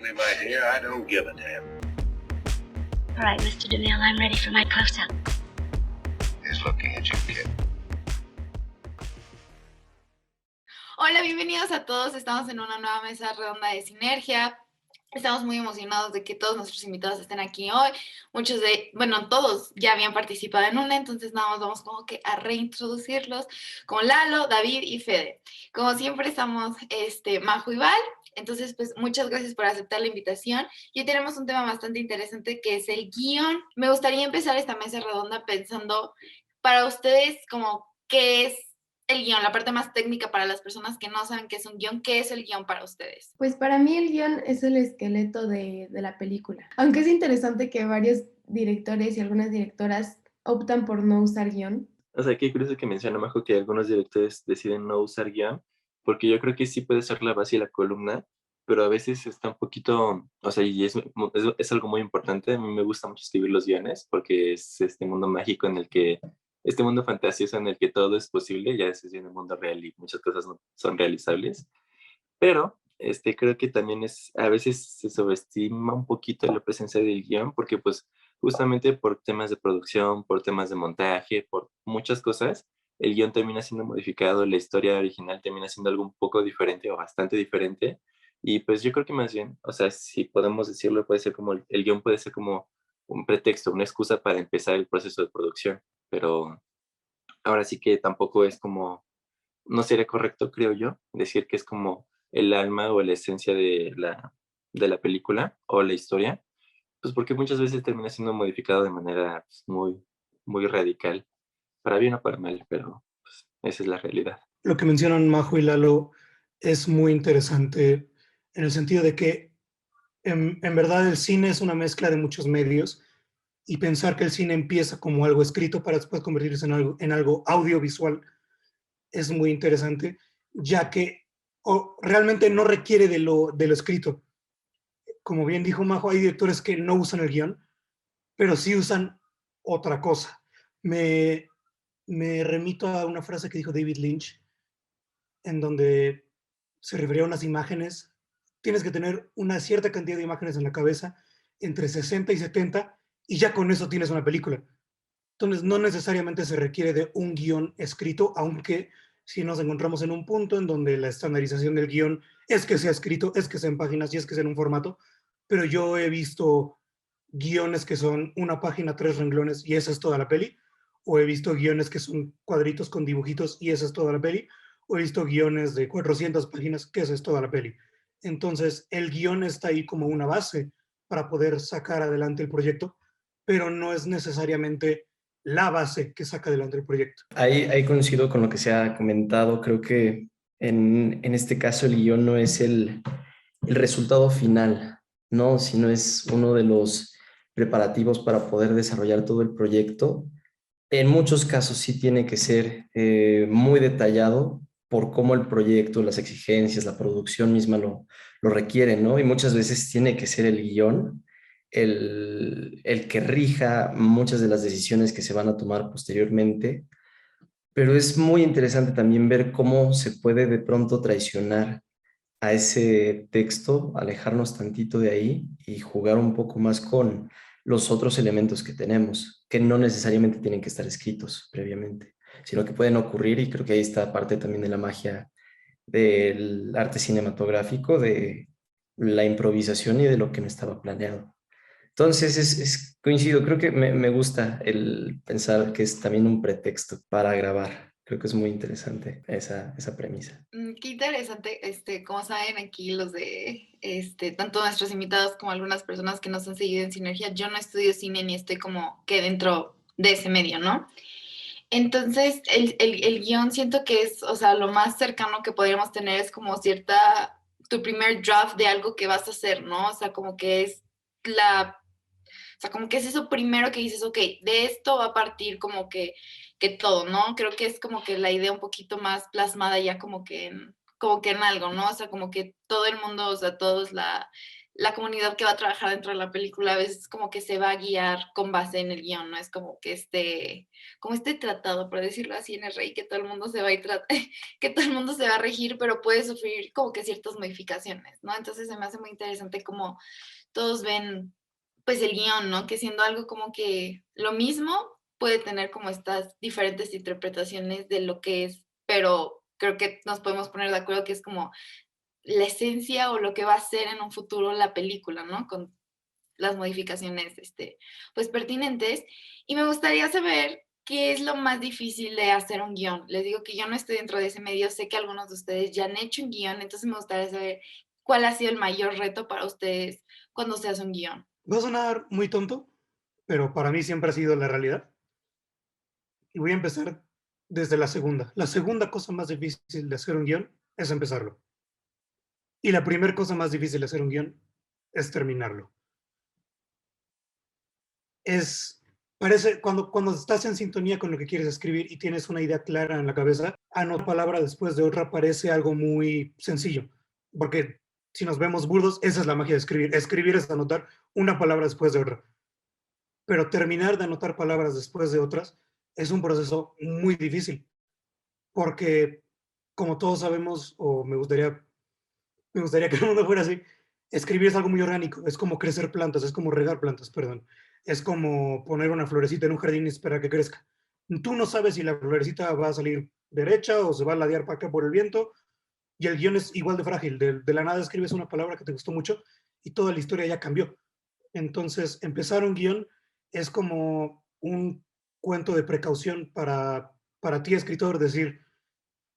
Frankly, my dear, I don't give a damn. All right, Mr. DeMille, I'm ready for my close-up. He's looking at you, kid. Hola, bienvenidos a todos. Estamos en una nueva mesa redonda de Sinergia. Estamos muy emocionados de que todos nuestros invitados estén aquí hoy. Todos ya habían participado en una, entonces nada más vamos como que a reintroducirlos, como Lalo, David y Fede. Como siempre estamos Majo y Val. Entonces, pues muchas gracias por aceptar la invitación. Y hoy tenemos un tema bastante interesante que es el guión. Me gustaría empezar esta mesa redonda pensando para ustedes como qué es el guión, la parte más técnica para las personas que no saben qué es un guión. ¿Qué es el guión para ustedes? Pues para mí el guión es el esqueleto de la película. Aunque es interesante que varios directores y algunas directoras optan por no usar guión. O sea, qué curioso que menciona Majo que algunos directores deciden no usar guión, porque yo creo que sí puede ser la base y la columna, pero a veces está un poquito, o sea, y es algo muy importante. A mí me gusta mucho escribir los guiones, porque es este mundo mágico este mundo fantasioso en el que todo es posible, ya es en el mundo real y muchas cosas no son realizables, pero creo que también a veces se subestima un poquito la presencia del guión, porque pues justamente por temas de producción, por temas de montaje, por muchas cosas, el guión termina siendo modificado, la historia original termina siendo algo un poco diferente o bastante diferente. Y pues yo creo que más bien, o sea, si podemos decirlo, puede ser como el guión puede ser como un pretexto, una excusa para empezar el proceso de producción, pero ahora sí que tampoco es como, no sería correcto, creo yo, decir que es como el alma o la esencia de la película o la historia, pues porque muchas veces termina siendo modificado de manera pues, muy radical, para bien o para mal, pero pues, esa es la realidad. Lo que mencionan Majo y Lalo es muy interesante en el sentido de que en verdad el cine es una mezcla de muchos medios y pensar que el cine empieza como algo escrito para después convertirse en algo audiovisual es muy interesante, ya que realmente no requiere de lo escrito. Como bien dijo Majo, hay directores que no usan el guión, pero sí usan otra cosa. Me, me remito a una frase que dijo David Lynch, en donde se refería a unas imágenes. Tienes que tener una cierta cantidad de imágenes en la cabeza, entre 60 y 70, y ya con eso tienes una película. Entonces, no necesariamente se requiere de un guión escrito, aunque si nos encontramos en un punto en donde la estandarización del guión es que sea escrito, es que sea en páginas y es que sea en un formato, pero yo he visto guiones que son una página, 3 renglones y esa es toda la peli, o he visto guiones que son cuadritos con dibujitos y esa es toda la peli, o he visto guiones de 400 páginas que esa es toda la peli. Entonces, el guión está ahí como una base para poder sacar adelante el proyecto, pero no es necesariamente la base que saca adelante el proyecto. Ahí coincido con lo que se ha comentado. Creo que en este caso el guión no es el resultado final, ¿no? Sino es uno de los preparativos para poder desarrollar todo el proyecto. En muchos casos sí tiene que ser muy detallado por cómo el proyecto, las exigencias, la producción misma lo requieren, ¿no? Y muchas veces tiene que ser el guión el que rija muchas de las decisiones que se van a tomar posteriormente, pero es muy interesante también ver cómo se puede de pronto traicionar a ese texto, alejarnos tantito de ahí y jugar un poco más con los otros elementos que tenemos, que no necesariamente tienen que estar escritos previamente, sino que pueden ocurrir, y creo que ahí está parte también de la magia del arte cinematográfico, de la improvisación y de lo que no estaba planeado. Entonces, coincido, creo que me gusta el pensar que es también un pretexto para grabar. Creo que es muy interesante esa premisa. Qué interesante, como saben aquí los de, tanto nuestros invitados como algunas personas que nos han seguido en Sinergia, yo no estudio cine ni estoy como que dentro de ese medio, ¿no? Entonces, el guión siento que es, o sea, lo más cercano que podríamos tener es como tu primer draft de algo que vas a hacer, ¿no? O sea, como que es o sea, como que es eso primero que dices, ok, de esto va a partir que todo, ¿no? Creo que es como que la idea un poquito más plasmada ya como que en algo, ¿no? O sea, como que todo el mundo, o sea, todos la comunidad que va a trabajar dentro de la película a veces como que se va a guiar con base en el guión, ¿no? Es como que como este tratado, por decirlo así, en el rey, que todo el mundo se va a que todo el mundo se va a regir, pero puede sufrir como que ciertas modificaciones, ¿no? Entonces se me hace muy interesante como todos ven pues el guión, ¿no? Que siendo algo como que lo mismo puede tener como estas diferentes interpretaciones de lo que es, pero creo que nos podemos poner de acuerdo que es como la esencia o lo que va a ser en un futuro la película, ¿no? Con las modificaciones, pues pertinentes. Y me gustaría saber qué es lo más difícil de hacer un guión. Les digo que yo no estoy dentro de ese medio, sé que algunos de ustedes ya han hecho un guión, entonces me gustaría saber cuál ha sido el mayor reto para ustedes cuando se hace un guión. Va a sonar muy tonto, pero para mí siempre ha sido la realidad. Y voy a empezar desde la segunda. La segunda cosa más difícil de hacer un guión es empezarlo. Y la primera cosa más difícil de hacer un guión es terminarlo. Parece, cuando estás en sintonía con lo que quieres escribir y tienes una idea clara en la cabeza, anotar palabra después de otra parece algo muy sencillo. Porque si nos vemos burdos, esa es la magia de escribir. Escribir es anotar una palabra después de otra. Pero terminar de anotar palabras después de otras es un proceso muy difícil. Porque, como todos sabemos, o me gustaría que el mundo fuera así, escribir es algo muy orgánico, es como crecer plantas, es como regar plantas, perdón. Es como poner una florecita en un jardín y esperar que crezca. Tú no sabes si la florecita va a salir derecha o se va a ladear para acá por el viento, y el guión es igual de frágil. De la nada escribes una palabra que te gustó mucho y toda la historia ya cambió. Entonces, empezar un guión es como un cuento de precaución para ti, escritor, decir,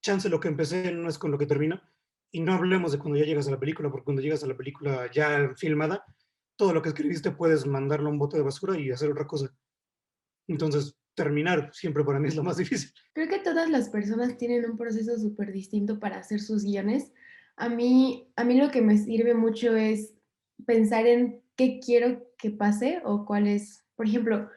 chance lo que empecé no es con lo que termina. Y no hablemos de cuando ya llegas a la película, porque cuando llegas a la película ya filmada, todo lo que escribiste puedes mandarlo a un bote de basura y hacer otra cosa. Entonces, terminar siempre para mí es lo más difícil. Creo que todas las personas tienen un proceso súper distinto para hacer sus guiones. A mí lo que me sirve mucho es pensar en qué quiero que pase o cuál es, por ejemplo,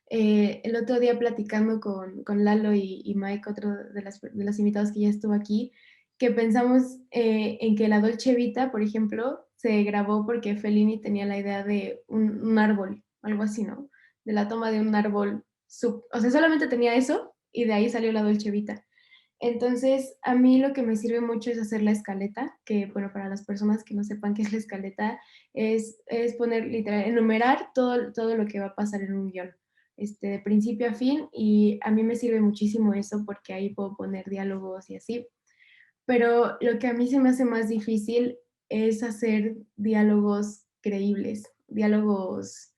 el otro día platicando con Lalo y Mike, otro de los invitados que ya estuvo aquí, que pensamos en que la Dolce Vita, por ejemplo, se grabó porque Fellini tenía la idea de un árbol, algo así, ¿no? De la toma de un árbol, o sea, solamente tenía eso y de ahí salió la Dolce Vita. Entonces, a mí lo que me sirve mucho es hacer la escaleta, que bueno, para las personas que no sepan qué es la escaleta, es poner, literal, enumerar todo lo que va a pasar en un guión, de principio a fin, y a mí me sirve muchísimo eso porque ahí puedo poner diálogos y así. Pero lo que a mí se me hace más difícil es hacer diálogos creíbles, diálogos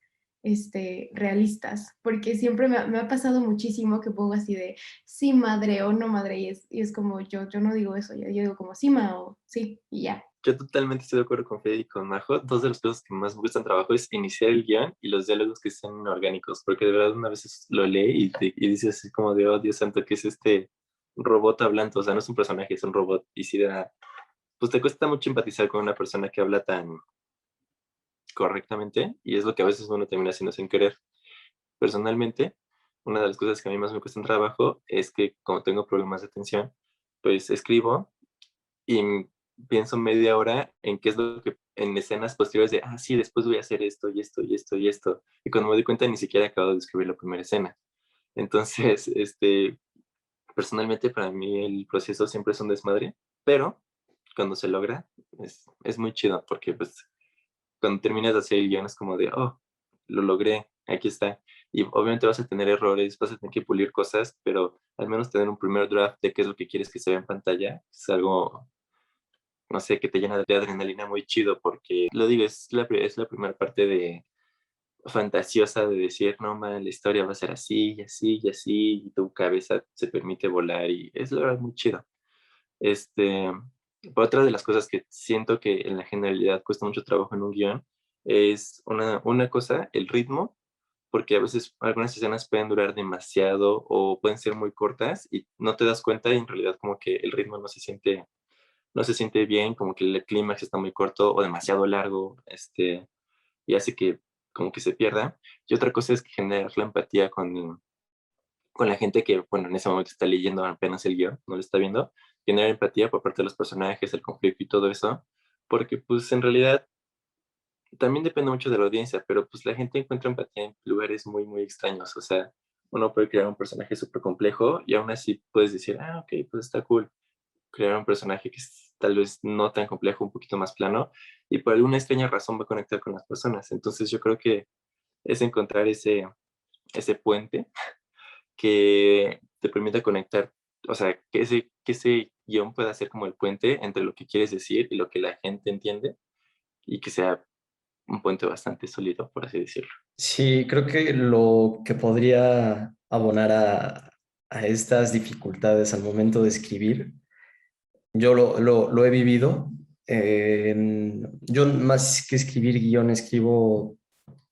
realistas, porque siempre me ha pasado muchísimo que pongo así de sí madre o no madre, y es como yo no digo eso, yo digo como sí ma o sí, y ya. Yo totalmente estoy de acuerdo con Fede y con Majo. Dos de las cosas que más me gustan trabajo es iniciar el guión y los diálogos que sean orgánicos, porque de verdad una vez lo lee y dices así como de, oh Dios santo, ¿qué es este robot hablando? O sea, no es un personaje, es un robot. Y si pues te cuesta mucho empatizar con una persona que habla tan correctamente y es lo que a veces uno termina haciendo sin querer. Personalmente, una de las cosas que a mí más me cuesta en trabajo es que como tengo problemas de atención, pues escribo y pienso media hora en qué es lo que en escenas posteriores de, sí, después voy a hacer esto y esto y esto y esto. Y cuando me doy cuenta ni siquiera he acabado de escribir la primera escena. Entonces, personalmente para mí el proceso siempre es un desmadre, pero cuando se logra es muy chido porque pues cuando terminas de hacer el guión es como de, oh, lo logré, aquí está. Y obviamente vas a tener errores, vas a tener que pulir cosas, pero al menos tener un primer draft de qué es lo que quieres que se vea en pantalla es algo, no sé, que te llena de adrenalina muy chido, porque lo digo, es la primera parte de fantasiosa de decir, no, man, la historia va a ser así y así y así, y tu cabeza se permite volar y es la verdad muy chido. Este, Otra de las cosas que siento que en la generalidad cuesta mucho trabajo en un guión es una cosa, el ritmo, porque a veces algunas escenas pueden durar demasiado o pueden ser muy cortas y no te das cuenta y en realidad como que el ritmo no se siente bien, como que el clímax está muy corto o demasiado largo, y hace que como que se pierda. Y otra cosa es que generar la empatía con la gente que, bueno, en ese momento está leyendo apenas el guión, no lo está viendo, generar empatía por parte de los personajes, el conflicto y todo eso, porque pues en realidad también depende mucho de la audiencia, pero pues la gente encuentra empatía en lugares muy, muy extraños. O sea, uno puede crear un personaje súper complejo y aún así puedes decir, ah, ok, pues está cool. Crear un personaje que es tal vez no tan complejo, un poquito más plano, y por alguna extraña razón va a conectar con las personas. Entonces yo creo que es encontrar ese puente que te permita conectar, o sea, que ese guión pueda ser como el puente entre lo que quieres decir y lo que la gente entiende, y que sea un puente bastante sólido, por así decirlo. Sí, creo que lo que podría abonar a estas dificultades al momento de escribir, yo lo he vivido. Yo más que escribir guión, escribo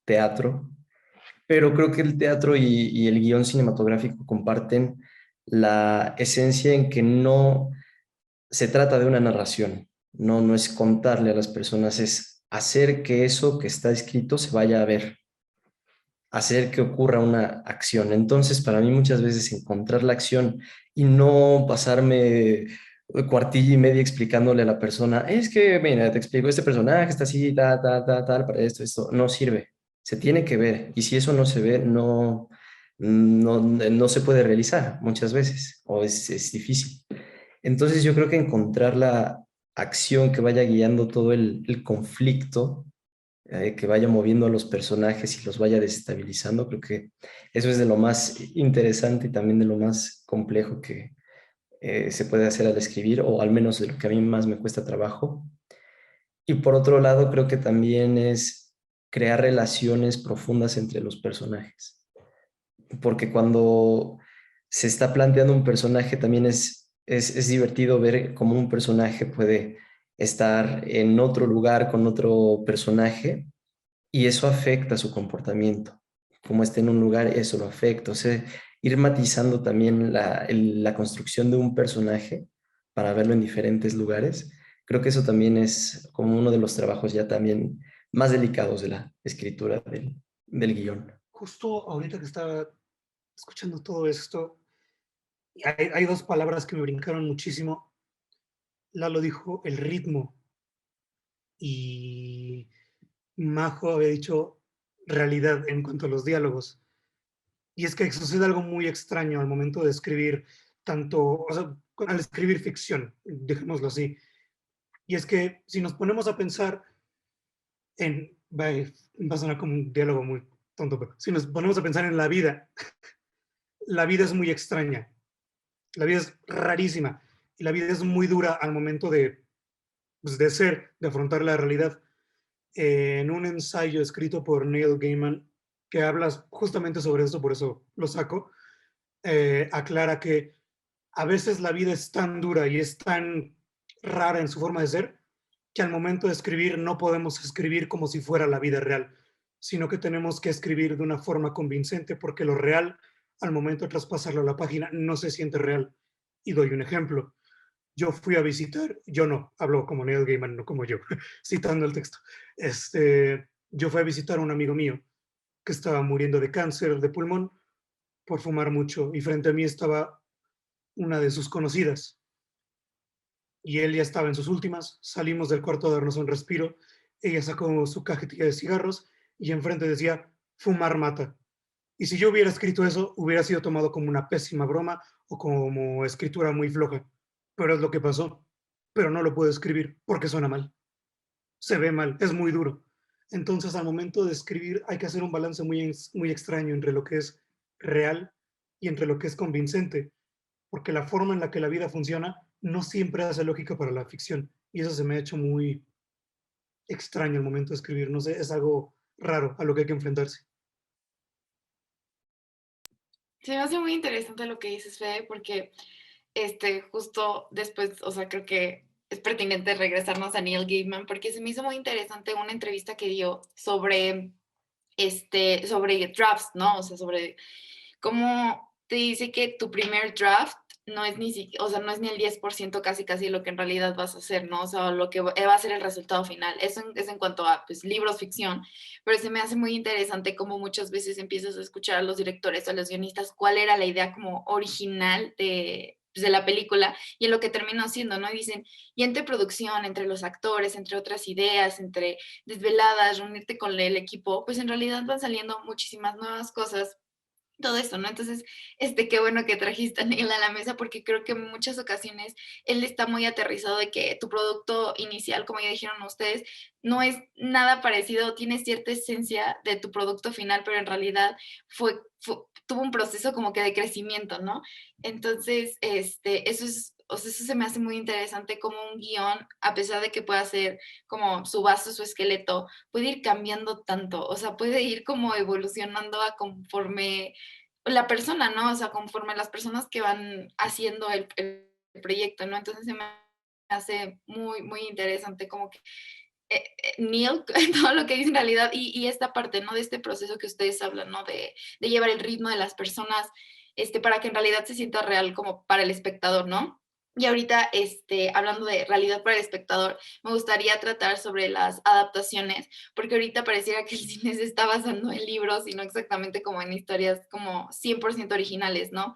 teatro, pero creo que el teatro y el guión cinematográfico comparten la esencia en que no se trata de una narración, no es contarle a las personas, es hacer que eso que está escrito se vaya a ver, hacer que ocurra una acción. Entonces, para mí muchas veces encontrar la acción y no pasarme cuartilla y media explicándole a la persona, es que, mira, te explico, este personaje está así, tal, para esto, no sirve. Se tiene que ver. Y si eso no se ve, no se puede realizar muchas veces, o es difícil. Entonces, yo creo que encontrar la acción que vaya guiando todo el conflicto, que vaya moviendo a los personajes y los vaya desestabilizando. Creo que eso es de lo más interesante y también de lo más complejo que se puede hacer al escribir, o al menos de lo que a mí más me cuesta trabajo. Y por otro lado, creo que también es crear relaciones profundas entre los personajes, porque cuando se está planteando un personaje también es divertido ver cómo un personaje puede estar en otro lugar con otro personaje y eso afecta su comportamiento. Como esté en un lugar, eso lo afecta. O sea, ir matizando también la construcción de un personaje para verlo en diferentes lugares. Creo que eso también es como uno de los trabajos ya también más delicados de la escritura del guión. Justo ahorita que estaba escuchando todo esto, hay dos palabras que me brincaron muchísimo. Lalo dijo el ritmo y Majo había dicho realidad en cuanto a los diálogos. Y es que sucede algo muy extraño al momento de escribir tanto, o sea, al escribir ficción, dejémoslo así. Y es que si nos ponemos a pensar va a sonar como un diálogo muy tonto, pero si nos ponemos a pensar en la vida es muy extraña, la vida es rarísima y la vida es muy dura al momento pues, de afrontar la realidad. En un ensayo escrito por Neil Gaiman, que habla justamente sobre esto, por eso lo saco, aclara que a veces la vida es tan dura y es tan rara en su forma de ser, que al momento de escribir no podemos escribir como si fuera la vida real, sino que tenemos que escribir de una forma convincente porque lo real, al momento de traspasarlo a la página, no se siente real. Y doy un ejemplo. Yo fui a visitar, yo no, hablo como Neil Gaiman, no como yo, citando el texto. Yo fui a visitar a un amigo mío que estaba muriendo de cáncer de pulmón por fumar mucho y frente a mí estaba una de sus conocidas y él ya estaba en sus últimas. Salimos del cuarto a darnos un respiro. Ella sacó su cajetilla de cigarros y enfrente decía, fumar mata. Y si yo hubiera escrito eso, hubiera sido tomado como una pésima broma o como escritura muy floja. Pero es lo que pasó. Pero no lo puedo escribir porque suena mal. Se ve mal, es muy duro. Entonces, al momento de escribir, hay que hacer un balance muy extraño entre lo que es real y entre lo que es convincente, porque la forma en la que la vida funciona no siempre hace lógica para la ficción. Y eso se me ha hecho muy extraño al momento de escribir. No sé, es algo raro a lo que hay que enfrentarse. Se me hace muy interesante lo que dices, Fede, porque justo después, o sea, creo que es pertinente regresarnos a Neil Gaiman, porque se me hizo muy interesante una entrevista que dio sobre drafts, ¿no? O sea, sobre cómo te dice que tu primer draft no es ni siquiera, o sea, no es ni el 10% casi casi lo que en realidad vas a hacer, ¿no? O sea, lo que va a ser el resultado final. Eso es en cuanto a, pues, libros, ficción, pero se me hace muy interesante cómo muchas veces empiezas a escuchar a los directores o a los guionistas cuál era la idea como original pues, de la película y en lo que terminó siendo, ¿no? Y dicen, y entre producción, entre los actores, entre otras ideas, entre desveladas, reunirte con el equipo, pues en realidad van saliendo muchísimas nuevas cosas, todo esto, ¿no? Entonces, qué bueno que trajiste a Neil a la mesa porque creo que en muchas ocasiones él está muy aterrizado de que tu producto inicial, como ya dijeron ustedes, no es nada parecido, tiene cierta esencia de tu producto final, pero en realidad tuvo un proceso como que de crecimiento, ¿no? Entonces, eso es, o sea, eso se me hace muy interesante como un guión, a pesar de que pueda ser como su base, su esqueleto, puede ir cambiando tanto, o sea, puede ir como evolucionando a conforme la persona, ¿no? O sea, conforme las personas que van haciendo el proyecto, ¿no? Entonces se me hace muy, muy interesante como que Neil, todo lo que dice en realidad, y esta parte, ¿no? De este proceso que ustedes hablan, ¿no? De llevar el ritmo de las personas, para que en realidad se sienta real como para el espectador, ¿no? Y ahorita, hablando de realidad para el espectador, me gustaría tratar sobre las adaptaciones, porque ahorita pareciera que el cine se está basando en libros y no exactamente como en historias como 100% originales, ¿no?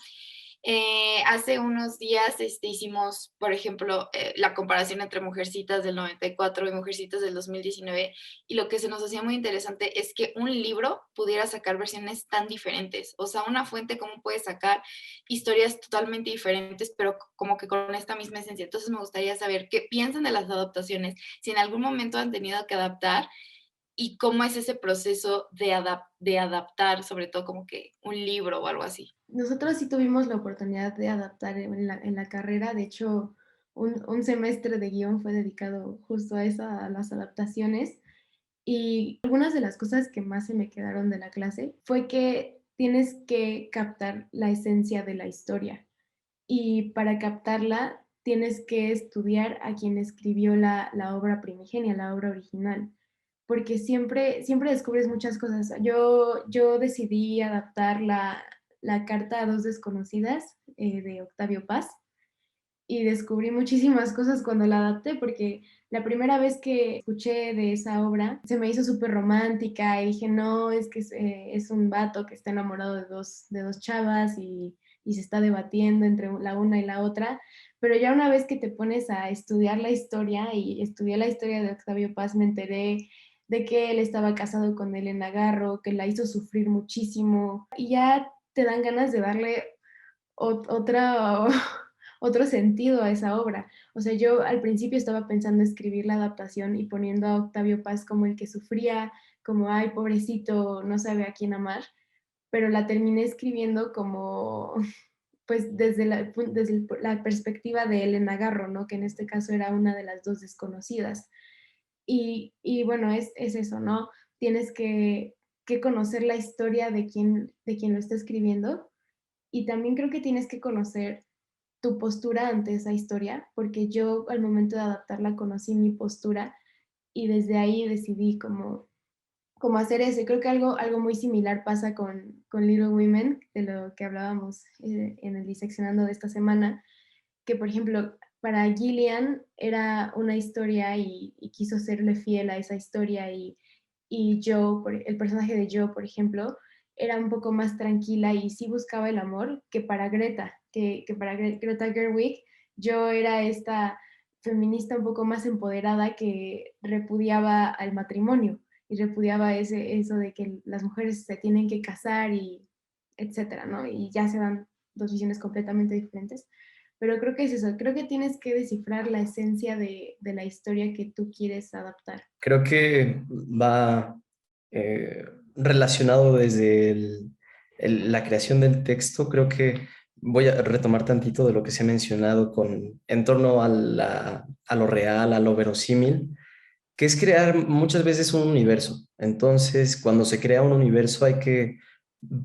Hace unos días hicimos, por ejemplo, la comparación entre Mujercitas del 94 y Mujercitas del 2019, y lo que se nos hacía muy interesante es que un libro pudiera sacar versiones tan diferentes. O sea, una fuente, ¿cómo puede sacar historias totalmente diferentes, pero como que con esta misma esencia? Entonces me gustaría saber qué piensan de las adaptaciones, si en algún momento han tenido que adaptar y cómo es ese proceso de adaptar, sobre todo como que un libro o algo así. Nosotros sí tuvimos la oportunidad de adaptar en la carrera. De hecho, un semestre de guión fue dedicado justo a eso, a las adaptaciones. Y algunas de las cosas que más se me quedaron de la clase fue que tienes que captar la esencia de la historia. Y para captarla tienes que estudiar a quien escribió la obra primigenia, la obra original, porque siempre descubres muchas cosas. Yo decidí adaptar la Carta a dos desconocidas de Octavio Paz y descubrí muchísimas cosas cuando la adapté, porque la primera vez que escuché de esa obra se me hizo súper romántica y dije, no, es que es un vato que está enamorado de dos chavas y se está debatiendo entre la una y la otra, pero ya una vez que te pones a estudiar la historia y estudié la historia de Octavio Paz, me enteré de que él estaba casado con Elena Garro, que la hizo sufrir muchísimo y ya te dan ganas de darle otra otro sentido a esa obra. O sea, yo al principio estaba pensando escribir la adaptación y poniendo a Octavio Paz como el que sufría, como, ay, pobrecito, no sabe a quién amar, pero la terminé escribiendo como, pues desde la perspectiva de Elena Garro, ¿no? Que en este caso era una de las dos desconocidas. Y bueno, es eso, ¿no? Tienes que conocer la historia de quien lo está escribiendo y también creo que tienes que conocer tu postura ante esa historia, porque yo al momento de adaptarla conocí mi postura y desde ahí decidí cómo hacer eso. Y creo que algo muy similar pasa con Little Women, de lo que hablábamos en el diseccionando de esta semana, que por ejemplo para Gillian era una historia y quiso serle fiel a esa historia y Joe, el personaje de Joe, por ejemplo, era un poco más tranquila y sí buscaba el amor que para Greta, que para Greta Gerwig yo era esta feminista un poco más empoderada que repudiaba al matrimonio y repudiaba eso de que las mujeres se tienen que casar y etcétera, ¿no? Y ya se dan dos visiones completamente diferentes. Pero creo que es eso, creo que tienes que descifrar la esencia de la historia que tú quieres adaptar. Creo que va relacionado desde la creación del texto. Creo que voy a retomar tantito de lo que se ha mencionado en torno a lo real, a lo verosímil, que es crear muchas veces un universo. Entonces, cuando se crea un universo hay que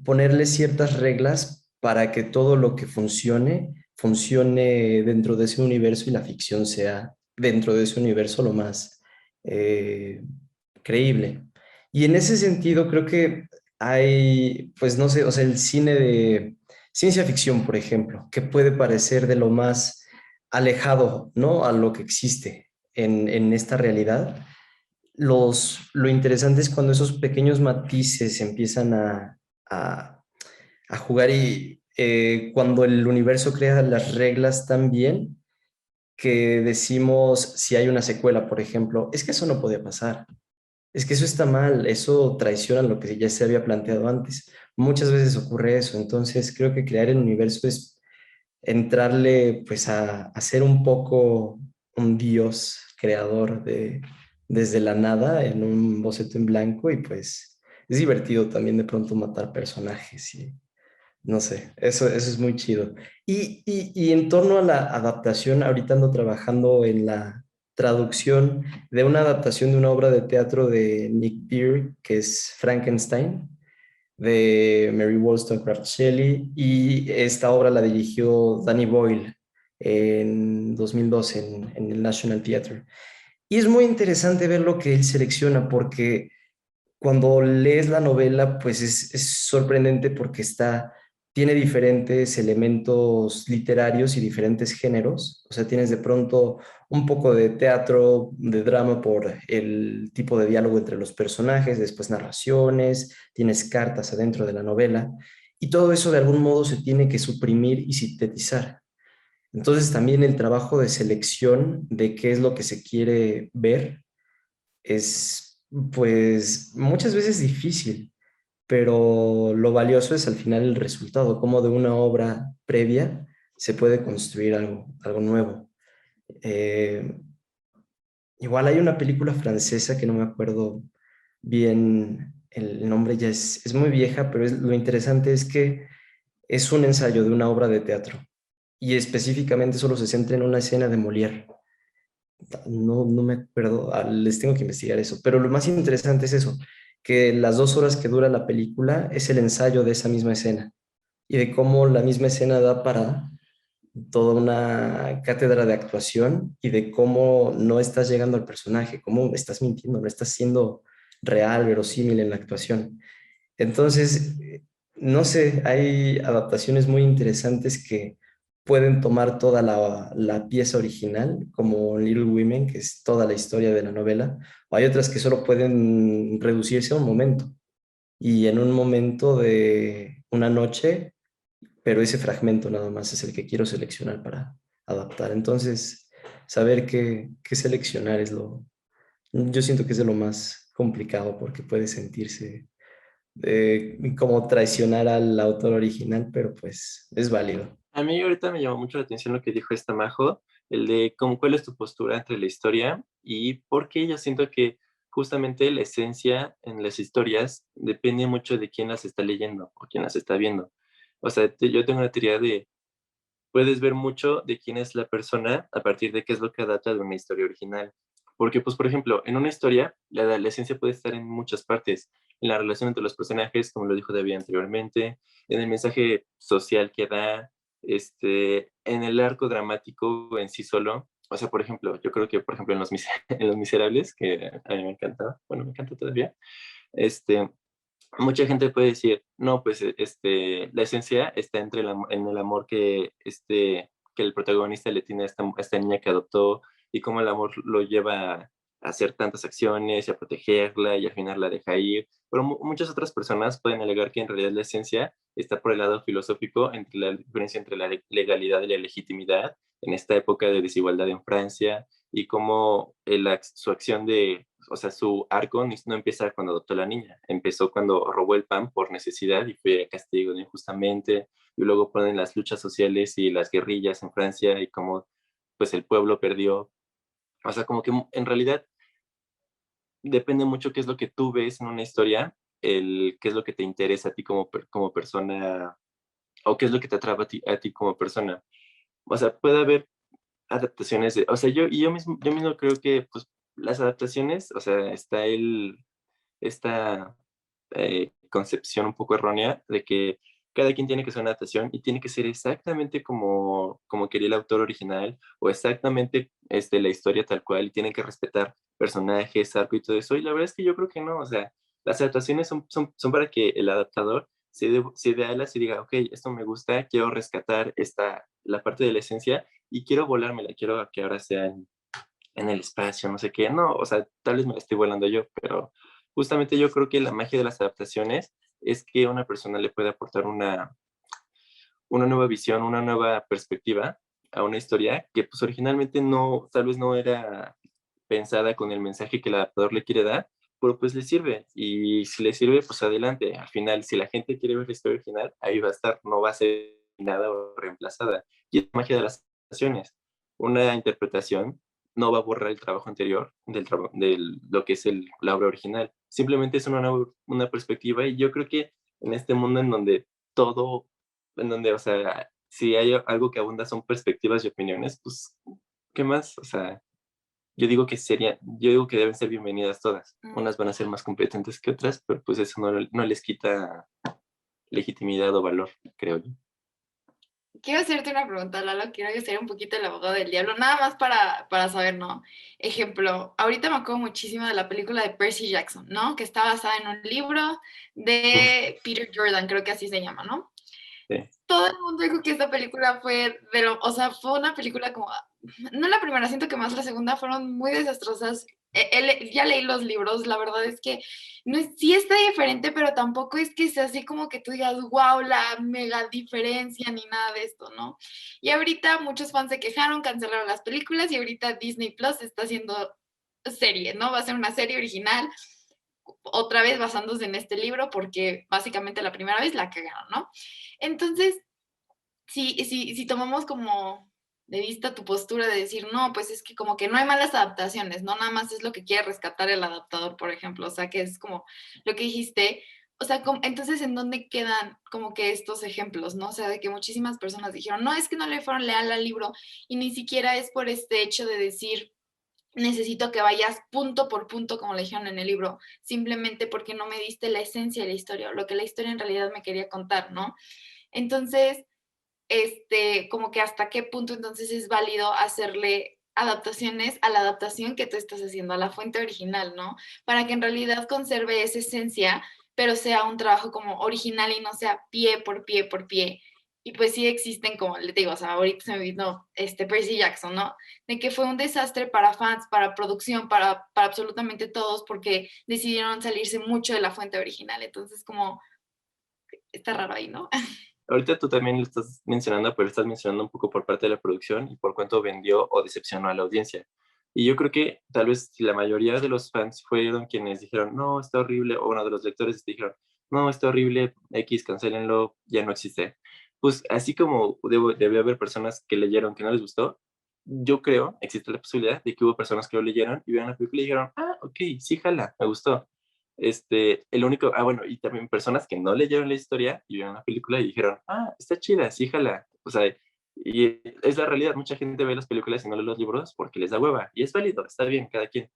ponerle ciertas reglas para que todo lo que funcione dentro de ese universo y la ficción sea dentro de ese universo lo más eh, creíble. Y en ese sentido creo que hay, pues no sé, o sea, el cine de ciencia ficción, por ejemplo, que puede parecer de lo más alejado, ¿no? A lo que existe en esta realidad. Lo interesante es cuando esos pequeños matices empiezan a jugar y cuando el universo crea las reglas tan bien que decimos si hay una secuela, por ejemplo, es que eso no podía pasar. Es que eso está mal, eso traiciona lo que ya se había planteado antes. Muchas veces ocurre eso, entonces creo que crear el universo es entrarle pues a ser un poco un dios creador desde la nada en un boceto en blanco y pues es divertido también de pronto matar personajes y no sé, eso es muy chido. Y en torno a la adaptación, ahorita ando trabajando en la traducción de una adaptación de una obra de teatro de Nick Peary, que es Frankenstein, de Mary Wollstonecraft Shelley, y esta obra la dirigió Danny Boyle en 2012 en el National Theatre. Y es muy interesante ver lo que él selecciona, porque cuando lees la novela, pues es sorprendente porque tiene diferentes elementos literarios y diferentes géneros. O sea, tienes de pronto un poco de teatro, de drama por el tipo de diálogo entre los personajes, después narraciones, tienes cartas adentro de la novela, y todo eso de algún modo se tiene que suprimir y sintetizar. Entonces también el trabajo de selección de qué es lo que se quiere ver es pues muchas veces difícil, pero lo valioso es al final el resultado, cómo de una obra previa se puede construir algo nuevo. Eh, Igual hay una película francesa que no me acuerdo bien el nombre, ya es muy vieja, pero lo interesante es que es un ensayo de una obra de teatro y específicamente solo se centra en una escena de Molière. No me acuerdo, les tengo que investigar eso, pero lo más interesante es eso, que las 2 horas que dura la película es el ensayo de esa misma escena y de cómo la misma escena da para toda una cátedra de actuación y de cómo no estás llegando al personaje, cómo estás mintiendo, no estás siendo real, verosímil en la actuación. Entonces, no sé, hay adaptaciones muy interesantes que pueden tomar toda la pieza original, como Little Women, que es toda la historia de la novela, o hay otras que solo pueden reducirse a un momento, y en un momento de una noche, pero ese fragmento nada más es el que quiero seleccionar para adaptar. Entonces, saber qué seleccionar yo siento que es de lo más complicado porque puede sentirse como traicionar al autor original, pero pues es válido. A mí ahorita me llamó mucho la atención lo que dijo esta Majo, el de cómo, cuál es tu postura entre la historia y por qué yo siento que justamente la esencia en las historias depende mucho de quién las está leyendo o quién las está viendo. O sea, yo tengo una teoría de, puedes ver mucho de quién es la persona a partir de qué es lo que adapta de una historia original. Porque, pues, por ejemplo, en una historia, la esencia puede estar en muchas partes, en la relación entre los personajes, como lo dijo David anteriormente, en el mensaje social que da, en el arco dramático en sí solo. O sea, por ejemplo, yo creo que, por ejemplo, en Los Miserables, que a mí me encantaba, bueno, me encanta todavía, este, mucha gente puede decir, no, pues la esencia está en el amor que el protagonista le tiene a esta niña que adoptó y cómo el amor lo lleva a hacer tantas acciones y a protegerla y al final la deja ir. Pero muchas otras personas pueden alegar que en realidad la esencia está por el lado filosófico entre la diferencia entre la legalidad y la legitimidad en esta época de desigualdad en Francia y cómo su acción de, o sea, su arco no empieza cuando adoptó a la niña, empezó cuando robó el pan por necesidad y fue castigo injustamente, y luego ponen las luchas sociales y las guerrillas en Francia y cómo pues el pueblo perdió. O sea, como que en realidad depende mucho qué es lo que tú ves en una historia, qué es lo que te interesa a ti como persona o qué es lo que te atrapa a ti como persona. O sea, puede haber adaptaciones o sea, yo mismo creo que pues las adaptaciones, o sea, está esta concepción un poco errónea de que cada quien tiene que hacer una adaptación y tiene que ser exactamente como quería el autor original o exactamente la historia tal cual y tienen que respetar personajes, arco y todo eso. Y la verdad es que yo creo que no, o sea, las adaptaciones son para que el adaptador se dé alas y diga, ok, esto me gusta, quiero rescatar la parte de la esencia y quiero volármela, quiero que ahora sea en el espacio, no sé qué. No, o sea, tal vez me la estoy volando yo, pero justamente yo creo que la magia de las adaptaciones es que una persona le puede aportar una nueva visión, una nueva perspectiva a una historia que pues originalmente no, tal vez no era pensada con el mensaje que el adaptador le quiere dar, pero pues le sirve. Y si le sirve, pues adelante. Al final, si la gente quiere ver la historia original, ahí va a estar, no va a ser nada o reemplazada. Y es la magia de las adaptaciones. Una interpretación no va a borrar el trabajo anterior de lo que es la obra original. Simplemente es una perspectiva y yo creo que en este mundo en donde todo, en donde, o sea, si hay algo que abunda son perspectivas y opiniones, pues, ¿qué más? O sea, yo digo que deben ser bienvenidas todas. Mm. Unas van a ser más competentes que otras, pero pues eso no les quita legitimidad o valor, creo yo. Quiero hacerte una pregunta, Lalo. Quiero ser un poquito el abogado del diablo, nada más para saber, ¿no? Ejemplo, ahorita me acuerdo muchísimo de la película de Percy Jackson, ¿no? Que está basada en un libro de Peter Jordan, creo que así se llama, ¿no? Sí. Todo el mundo dijo que esta película fue o sea, fue una película como, no la primera, siento que más la segunda fueron muy desastrosas. Ya leí los libros, la verdad es que no es, sí está diferente, pero tampoco es que sea así como que tú digas, wow, la mega diferencia ni nada de esto, ¿no? Y ahorita muchos fans se quejaron, cancelaron las películas y ahorita Disney Plus está haciendo serie, ¿no? Va a ser una serie original, otra vez basándose en este libro, porque básicamente la primera vez la cagaron, ¿no? Entonces, si tomamos como de vista tu postura de decir, no, pues es que como que no hay malas adaptaciones, no nada más es lo que quiere rescatar el adaptador, por ejemplo, o sea, que es como lo que dijiste, o sea, entonces, ¿en dónde quedan como que estos ejemplos, no? O sea, de que muchísimas personas dijeron, no, es que no le fueron leal al libro y ni siquiera es por este hecho de decir, necesito que vayas punto por punto, como le dijeron en el libro, simplemente porque no me diste la esencia de la historia o lo que la historia en realidad me quería contar, ¿no? Entonces, como que hasta qué punto entonces es válido hacerle adaptaciones a la adaptación que tú estás haciendo, a la fuente original, ¿no? Para que en realidad conserve esa esencia, pero sea un trabajo como original y no sea pie por pie por pie. Y pues sí existen, como le digo, o sea, ahorita se me vino Percy Jackson, ¿no? De que fue un desastre para fans, para producción, para absolutamente todos, porque decidieron salirse mucho de la fuente original. Entonces, como, está raro ahí, ¿no? Ahorita tú también lo estás mencionando, pero estás mencionando un poco por parte de la producción y por cuánto vendió o decepcionó a la audiencia. Y yo creo que tal vez la mayoría de los fans fueron quienes dijeron, no, está horrible, o uno de los lectores dijeron, no, está horrible, X, cancélenlo, ya no existe. Pues así como debió haber personas que leyeron que no les gustó, yo creo, existe la posibilidad de que hubo personas que lo leyeron y vieron la película y dijeron, ah, ok, sí, jala, me gustó. El único, bueno, y también personas que no leyeron la historia y vieron la película y dijeron, ah, está chida, sí, jala. O sea, y es la realidad, mucha gente ve las películas y no lee los libros porque les da hueva, y es válido, está bien, cada quien.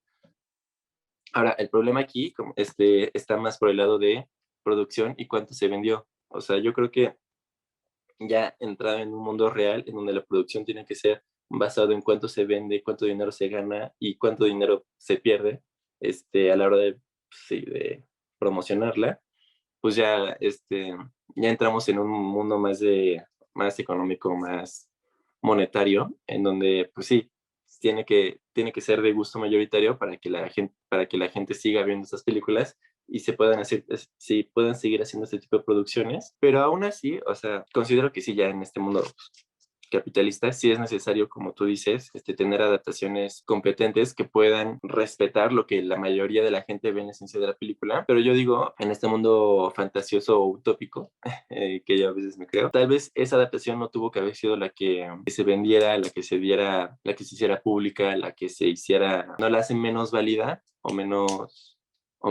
Ahora, el problema aquí está más por el lado de producción y cuánto se vendió. O sea, yo creo que ya entrar en un mundo real en donde la producción tiene que ser basado en cuánto se vende, cuánto dinero se gana y cuánto dinero se pierde a la hora sí, de promocionarla, pues ya entramos en un mundo más económico, más monetario, en donde, pues sí, tiene que ser de gusto mayoritario para que la gente siga viendo estas películas y sí, puedan seguir haciendo este tipo de producciones, pero aún así, o sea, considero que sí, ya en este mundo pues, capitalista, sí es necesario, como tú dices, tener adaptaciones competentes que puedan respetar lo que la mayoría de la gente ve en la esencia de la película. Pero yo digo, en este mundo fantasioso o utópico, que yo a veces me creo, tal vez esa adaptación no tuvo que haber sido la que se vendiera, la que se diera, la que se hiciera pública, la que se hiciera, no la hace menos válida o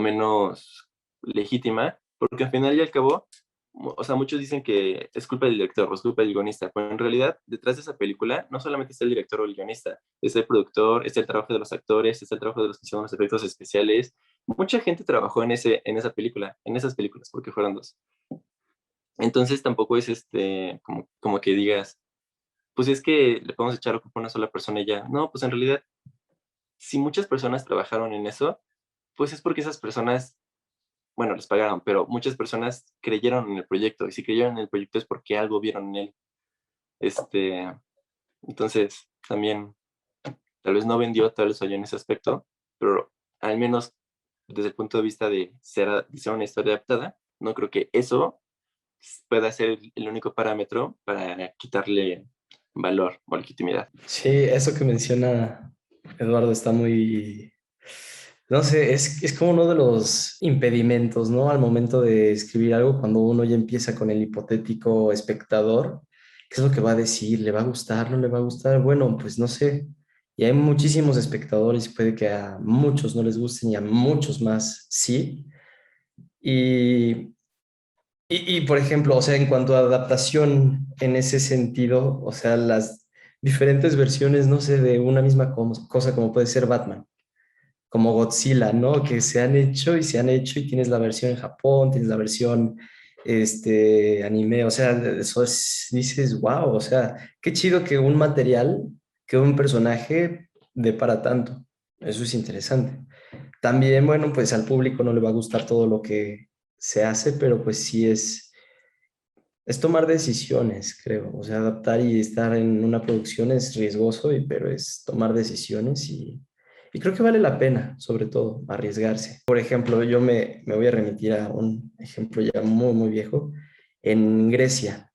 menos legítima, porque al final y al cabo, o sea, muchos dicen que es culpa del director o es culpa del guionista, pero en realidad detrás de esa película no solamente está el director o el guionista, es el productor, es el trabajo de los actores, es el trabajo de los que hicieron los efectos especiales. Mucha gente trabajó en esa película, en esas películas, porque fueron dos. Entonces tampoco es como que digas, pues es que le podemos echar a una sola persona y ya. No, pues en realidad, si muchas personas trabajaron en eso, pues es porque esas personas bueno, les pagaron, pero muchas personas creyeron en el proyecto, y si creyeron en el proyecto es porque algo vieron en él. Entonces, también, tal vez no vendió, tal vez falló en ese aspecto, pero al menos desde el punto de vista de ser una historia adaptada, no creo que eso pueda ser el único parámetro para quitarle valor o legitimidad. Sí, eso que menciona Eduardo está muy, no sé, es como uno de los impedimentos, ¿no? Al momento de escribir algo, cuando uno ya empieza con el hipotético espectador, ¿qué es lo que va a decir? ¿Le va a gustar? ¿No le va a gustar? Bueno, pues no sé. Y hay muchísimos espectadores, puede que a muchos no les gusten y a muchos más sí. Y, por ejemplo, o sea, en cuanto a adaptación en ese sentido, o sea, las diferentes versiones, no sé, de una misma cosa como puede ser Batman, como Godzilla, ¿no? Que se han hecho y se han hecho y tienes la versión en Japón, tienes la versión anime, o sea, dices, wow, o sea, qué chido que un material, que un personaje dé para tanto. Eso es interesante. También, bueno, pues al público no le va a gustar todo lo que se hace, pero pues sí es tomar decisiones, creo. O sea, adaptar y estar en una producción es riesgoso, pero es tomar decisiones y creo que vale la pena, sobre todo, arriesgarse. Por ejemplo, yo me voy a remitir a un ejemplo ya muy, muy viejo. En Grecia.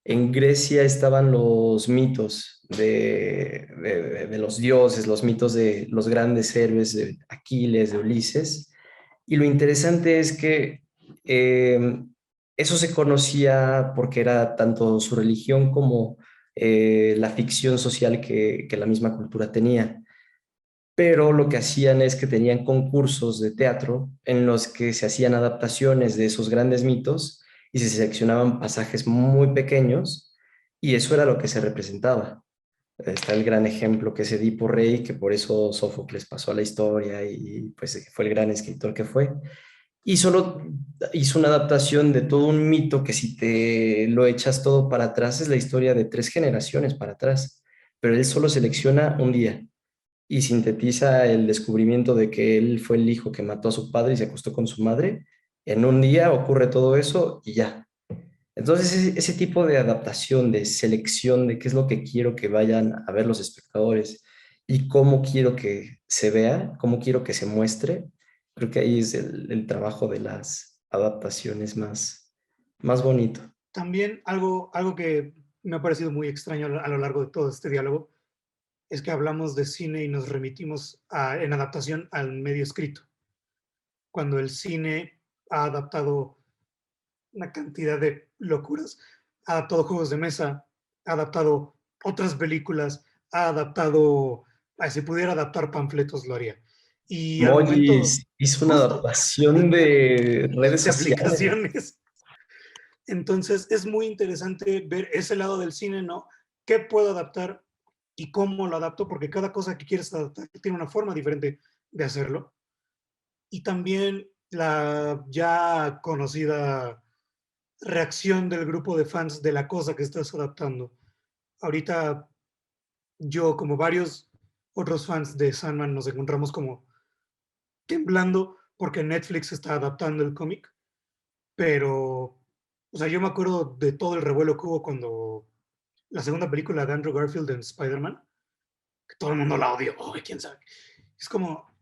En Grecia estaban los mitos de los dioses, los mitos de los grandes héroes de Aquiles, de Ulises. Y lo interesante es que eso se conocía porque era tanto su religión como la ficción social que la misma cultura tenía. Pero lo que hacían es que tenían concursos de teatro en los que se hacían adaptaciones de esos grandes mitos y se seleccionaban pasajes muy pequeños y eso era lo que se representaba. Está el gran ejemplo que es Edipo Rey, que por eso Sófocles pasó a la historia y pues fue el gran escritor que fue. Y solo hizo una adaptación de todo un mito que si te lo echas todo para atrás es la historia de 3 generaciones para atrás, pero él solo selecciona un día y sintetiza el descubrimiento de que él fue el hijo que mató a su padre y se acostó con su madre. En un día ocurre todo eso y ya. Entonces, ese tipo de adaptación, de selección de qué es lo que quiero que vayan a ver los espectadores y cómo quiero que se vea, cómo quiero que se muestre, creo que ahí es el trabajo de las adaptaciones más bonito. También algo que me ha parecido muy extraño a lo largo de todo este diálogo es que hablamos de cine y nos remitimos en adaptación al medio escrito, cuando el cine ha adaptado una cantidad de locuras, ha adaptado juegos de mesa, ha adaptado otras películas, ha adaptado, si pudiera adaptar panfletos lo haría. Y al momento, Emojis hizo una justo, adaptación de redes de sociales. aplicaciones. Entonces es muy interesante ver ese lado del cine, ¿no? ¿Qué puedo adaptar y cómo lo adapto? Porque cada cosa que quieres adaptar tiene una forma diferente de hacerlo. Y también la ya conocida reacción del grupo de fans de la cosa que estás adaptando. Ahorita yo, como varios otros fans de Sandman, nos encontramos como temblando porque Netflix está adaptando el cómic, pero, o sea, yo me acuerdo de todo el revuelo que hubo cuando la segunda película de Andrew Garfield en Spider-Man, que todo el mundo la odió, quién sabe. Es como,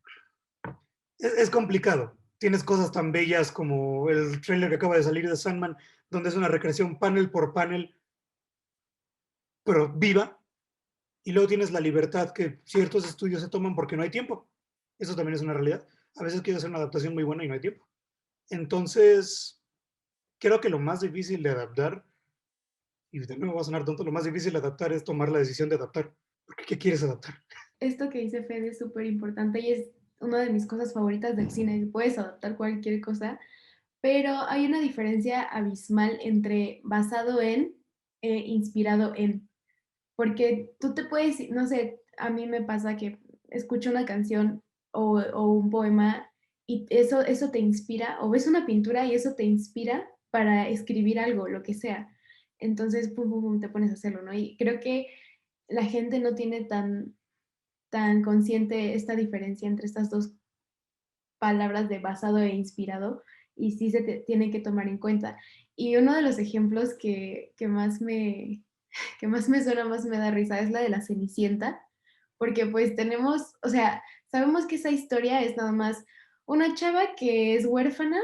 es complicado. Tienes cosas tan bellas como el trailer que acaba de salir de Sandman, donde es una recreación panel por panel, pero viva, y luego tienes la libertad que ciertos estudios se toman porque no hay tiempo. Eso también es una realidad. A veces quieres hacer una adaptación muy buena y no hay tiempo. Entonces, creo que lo más difícil de adaptar, y de nuevo va a sonar tonto, lo más difícil de adaptar es tomar la decisión de adaptar. Porque ¿qué quieres adaptar? Esto que dice Fede es súper importante y es una de mis cosas favoritas del cine. Puedes adaptar cualquier cosa, pero hay una diferencia abismal entre basado en e inspirado en. Porque tú te puedes, no sé, a mí me pasa que escucho una canción o un poema y eso te inspira, o ves una pintura y eso te inspira para escribir algo, lo que sea. Entonces, pum, pum, pum, te pones a hacerlo, ¿no? Y creo que la gente no tiene tan consciente esta diferencia entre estas dos palabras de basado e inspirado y sí tiene que tomar en cuenta. Y uno de los ejemplos que más me suena, más me da risa es la de la Cenicienta, porque pues tenemos, o sea, sabemos que esa historia es nada más una chava que es huérfana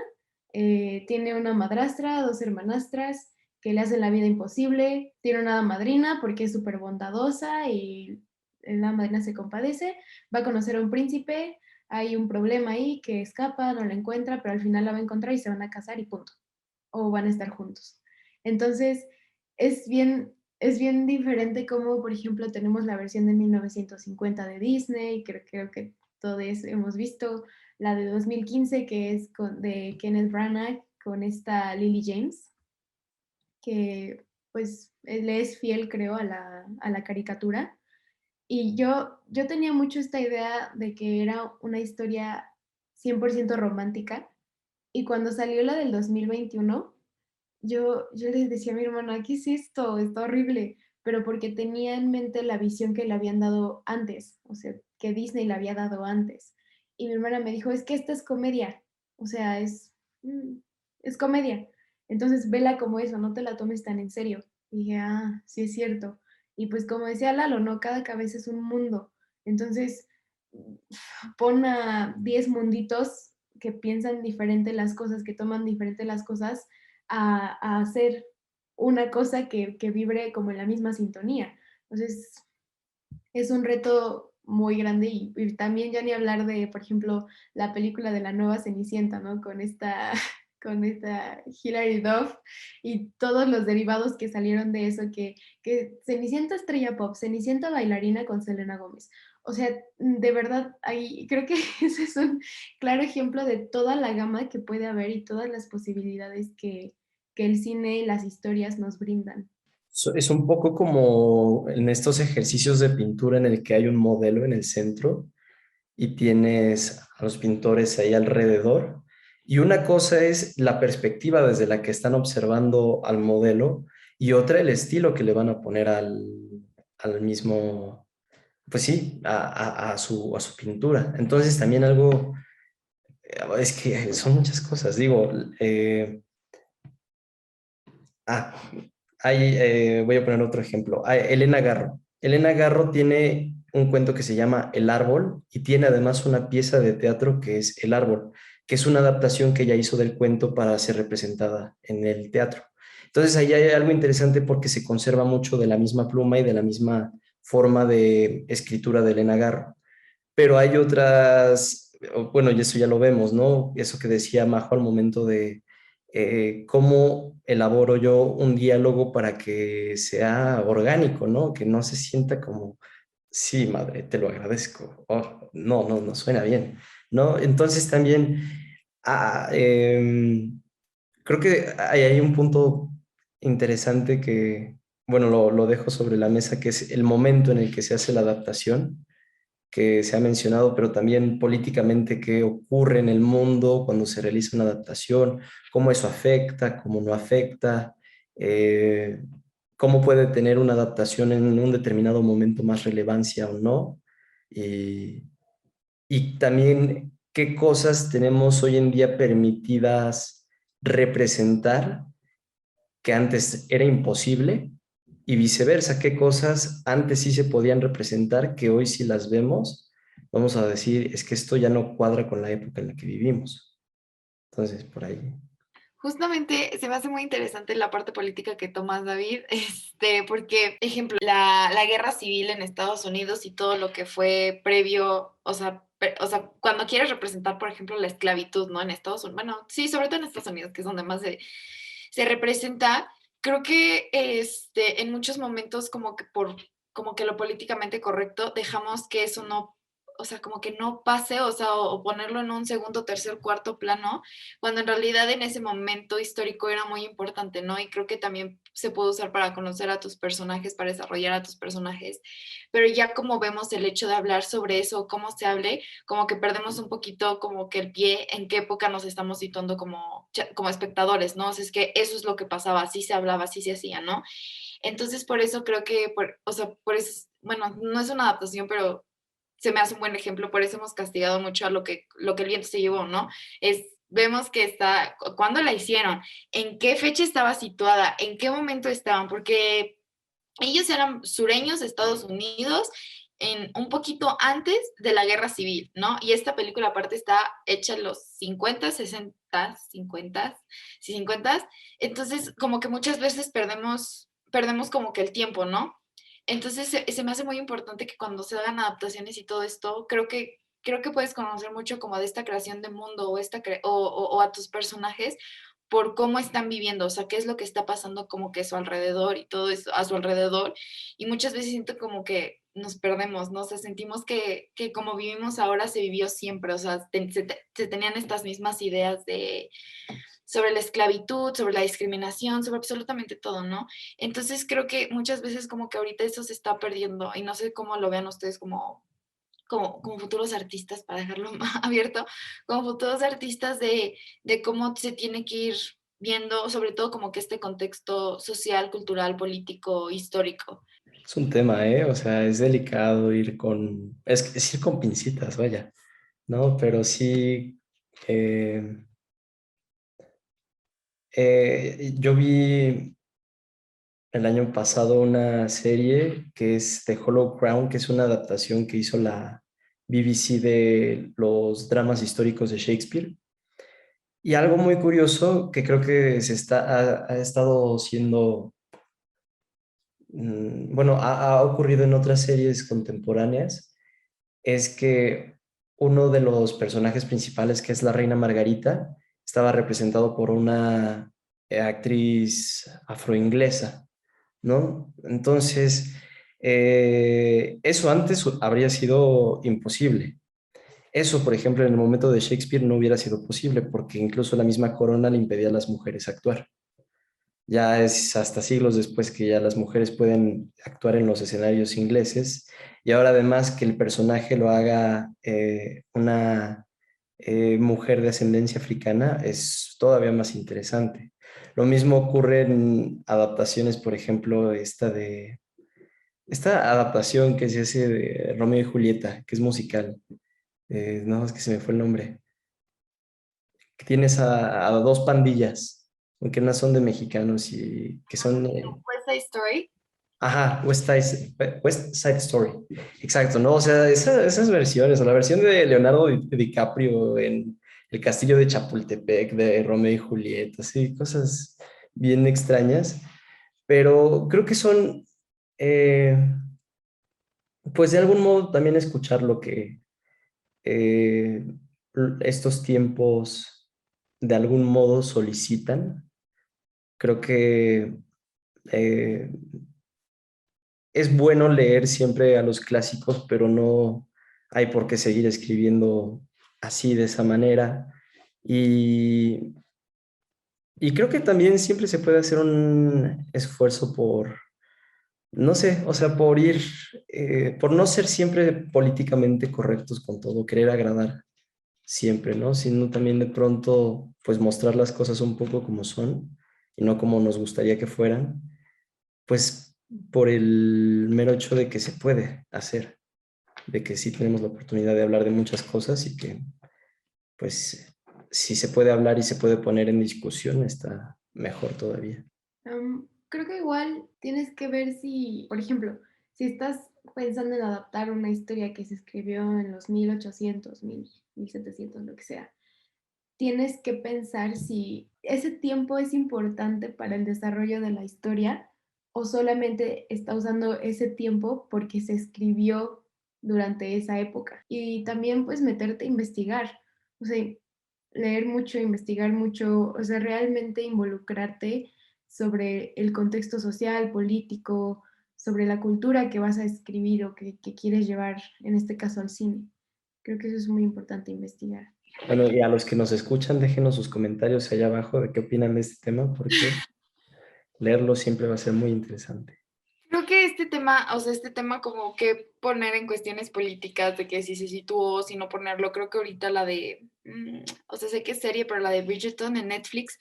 tiene una madrastra, 2 hermanastras que le hacen la vida imposible, tiene una hada madrina porque es súper bondadosa y la madrina se compadece, va a conocer a un príncipe, hay un problema ahí que escapa, no la encuentra, pero al final la va a encontrar y se van a casar y punto, o van a estar juntos. Entonces, es bien diferente como, por ejemplo, tenemos la versión de 1950 de Disney, creo que todos hemos visto, la de 2015 que es de Kenneth Branagh con esta Lily James, que pues le es fiel, creo, a la caricatura. Y yo tenía mucho esta idea de que era una historia 100% romántica. Y cuando salió la del 2021, yo les decía a mi hermana, ¿qué es esto? Está horrible. Pero porque tenía en mente la visión que le habían dado antes, o sea, que Disney le había dado antes. Y mi hermana me dijo, es que esta es comedia, o sea, es comedia. Entonces, vela como eso, no te la tomes tan en serio. Y dije, ah, sí es cierto. Y pues como decía Lalo, ¿no? Cada cabeza es un mundo. Entonces, pon a 10 munditos que piensan diferente las cosas, que toman diferente las cosas, a hacer una cosa que vibre como en la misma sintonía. Entonces, es un reto muy grande y también ya ni hablar de, por ejemplo, la película de la nueva Cenicienta, ¿no? Con esta, con esta Hilary Duff y todos los derivados que salieron de eso, que Cenicienta estrella pop, Cenicienta bailarina con Selena Gómez. O sea, de verdad, ahí creo que ese es un claro ejemplo de toda la gama que puede haber y todas las posibilidades que el cine y las historias nos brindan. Es un poco como en estos ejercicios de pintura en el que hay un modelo en el centro y tienes a los pintores ahí alrededor. Y una cosa es la perspectiva desde la que están observando al modelo y otra el estilo que le van a poner al mismo, pues sí, a su pintura. Entonces también algo, es que son muchas cosas, digo, ah, voy a poner otro ejemplo. Elena Garro. Elena Garro tiene un cuento que se llama El Árbol y tiene además una pieza de teatro que es El Árbol, que es una adaptación que ella hizo del cuento para ser representada en el teatro. Entonces ahí hay algo interesante porque se conserva mucho de la misma pluma y de la misma forma de escritura de Elena Garro. Pero hay otras, bueno, y eso ya lo vemos, ¿no? Eso que decía Majo al momento de cómo elaboro yo un diálogo para que sea orgánico, ¿no? Que no se sienta como, sí, madre, te lo agradezco. Oh, no, no, no suena bien, ¿no? Entonces también creo que hay un punto interesante que, bueno, lo dejo sobre la mesa, que es el momento en el que se hace la adaptación que se ha mencionado, pero también políticamente qué ocurre en el mundo cuando se realiza una adaptación, cómo eso afecta, cómo no afecta, eh, cómo puede tener una adaptación en un determinado momento más relevancia o no, y, y también qué cosas tenemos hoy en día permitidas representar que antes era imposible y viceversa, qué cosas antes sí se podían representar que hoy si las vemos, vamos a decir, es que esto ya no cuadra con la época en la que vivimos. Entonces, por ahí. Justamente se me hace muy interesante la parte política que tomas, David, porque, ejemplo, la guerra civil en Estados Unidos y todo lo que fue previo, o sea, cuando quieres representar, por ejemplo, la esclavitud, ¿no? En Estados Unidos, bueno, sí, sobre todo en Estados Unidos, que es donde más se representa, creo que en muchos momentos como que lo políticamente correcto dejamos que eso no, o sea, como que no pase, o sea, o ponerlo en un segundo, tercer, cuarto plano, cuando en realidad en ese momento histórico era muy importante, ¿no? Y creo que también se puede usar para conocer a tus personajes, para desarrollar a tus personajes, pero ya como vemos el hecho de hablar sobre eso, cómo se hable, como que perdemos un poquito como que el pie, en qué época nos estamos situando como espectadores, ¿no? O sea, es que eso es lo que pasaba, así se hablaba, así se hacía, ¿no? Entonces, por eso creo que, o sea, por eso, bueno, no es una adaptación, pero se me hace un buen ejemplo, por eso hemos castigado mucho a lo que el viento se llevó, ¿no? Vemos que está, ¿cuándo la hicieron? ¿En qué fecha estaba situada? ¿En qué momento estaban? Porque ellos eran sureños de Estados Unidos, en un poquito antes de la Guerra Civil, ¿no? Y esta película aparte está hecha en los 50, 60, 50, sí, 50. Entonces, como que muchas veces perdemos como que el tiempo, ¿no? Entonces, se me hace muy importante que cuando se hagan adaptaciones y todo esto, creo que puedes conocer mucho como de esta creación de mundo o a tus personajes por cómo están viviendo, o sea, qué es lo que está pasando como que a su alrededor y todo eso a su alrededor. Y muchas veces siento como que nos perdemos, ¿no? O sea, sentimos que como vivimos ahora se vivió siempre, o sea, se tenían estas mismas ideas sobre la esclavitud, sobre la discriminación, sobre absolutamente todo, ¿no? Entonces creo que muchas veces como que ahorita eso se está perdiendo y no sé cómo lo vean ustedes como futuros artistas, para dejarlo abierto, como futuros artistas de cómo se tiene que ir viendo, sobre todo como que este contexto social, cultural, político, histórico. Es un tema, ¿eh? O sea, es delicado ir con, es ir con pincitas, vaya, ¿no? Pero sí, yo vi el año pasado una serie que es The Hollow Crown, que es una adaptación que hizo la BBC de los dramas históricos de Shakespeare. Y algo muy curioso que creo que ha estado siendo, bueno, ha ocurrido en otras series contemporáneas, es que uno de los personajes principales, que es la reina Margarita, estaba representado por una actriz afroinglesa, ¿no? Entonces, eso antes habría sido imposible. Eso, por ejemplo, en el momento de Shakespeare no hubiera sido posible porque incluso la misma corona le impedía a las mujeres actuar. Ya es hasta siglos después que ya las mujeres pueden actuar en los escenarios ingleses y ahora además que el personaje lo haga una mujer de ascendencia africana es todavía más interesante. Lo mismo ocurre en adaptaciones, por ejemplo, esta adaptación que se hace de Romeo y Julieta, que es musical. No, es que se me fue el nombre. Que tienes a dos pandillas, aunque no son de mexicanos y que son... West Side Story. Ajá, West Side Story. Exacto, ¿no? O sea, esas versiones, o la versión de Leonardo DiCaprio en El Castillo de Chapultepec, de Romeo y Julieta, sí, cosas bien extrañas, pero creo que son, eh, pues de algún modo también escuchar lo que eh, estos tiempos de algún modo solicitan. Creo que eh, es bueno leer siempre a los clásicos, pero no hay por qué seguir escribiendo así, de esa manera. Y, y creo que también siempre se puede hacer un esfuerzo por, no sé, o sea, por no ser siempre políticamente correctos con todo, querer agradar siempre, ¿no? Sino también de pronto, pues mostrar las cosas un poco como son y no como nos gustaría que fueran, pues por el mero hecho de que se puede hacer, de que sí tenemos la oportunidad de hablar de muchas cosas y que, pues, si se puede hablar y se puede poner en discusión, está mejor todavía. Creo que igual tienes que ver si, por ejemplo, si estás pensando en adaptar una historia que se escribió en los 1800, 1700, lo que sea, tienes que pensar si ese tiempo es importante para el desarrollo de la historia o solamente está usando ese tiempo porque se escribió durante esa época. Y también pues meterte a investigar, o sea, leer mucho, investigar mucho, o sea, realmente involucrarte sobre el contexto social, político, sobre la cultura que vas a escribir o que quieres llevar, en este caso, al cine. Creo que eso es muy importante investigar. Bueno, y a los que nos escuchan, déjenos sus comentarios allá abajo de qué opinan de este tema, porque leerlo siempre va a ser muy interesante. Creo que este tema, o sea, este tema como que poner en cuestiones políticas de que si se situó, si no ponerlo, creo que ahorita o sea, sé que es serie, pero la de Bridgerton en Netflix,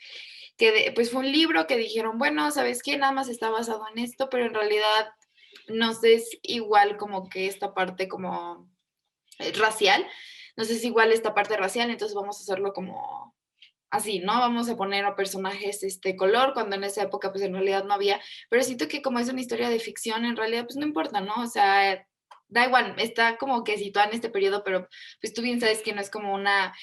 pues fue un libro que dijeron, bueno, ¿sabes qué? Nada más está basado en esto, pero en realidad no sé, es igual como que esta parte como racial, no sé si igual esta parte racial, entonces vamos a hacerlo como así, ¿no? Vamos a poner a personajes color, cuando en esa época pues en realidad no había, pero siento que como es una historia de ficción, en realidad pues no importa, ¿no? O sea, da igual, está como que situada en este periodo, pero pues tú bien sabes que no es como una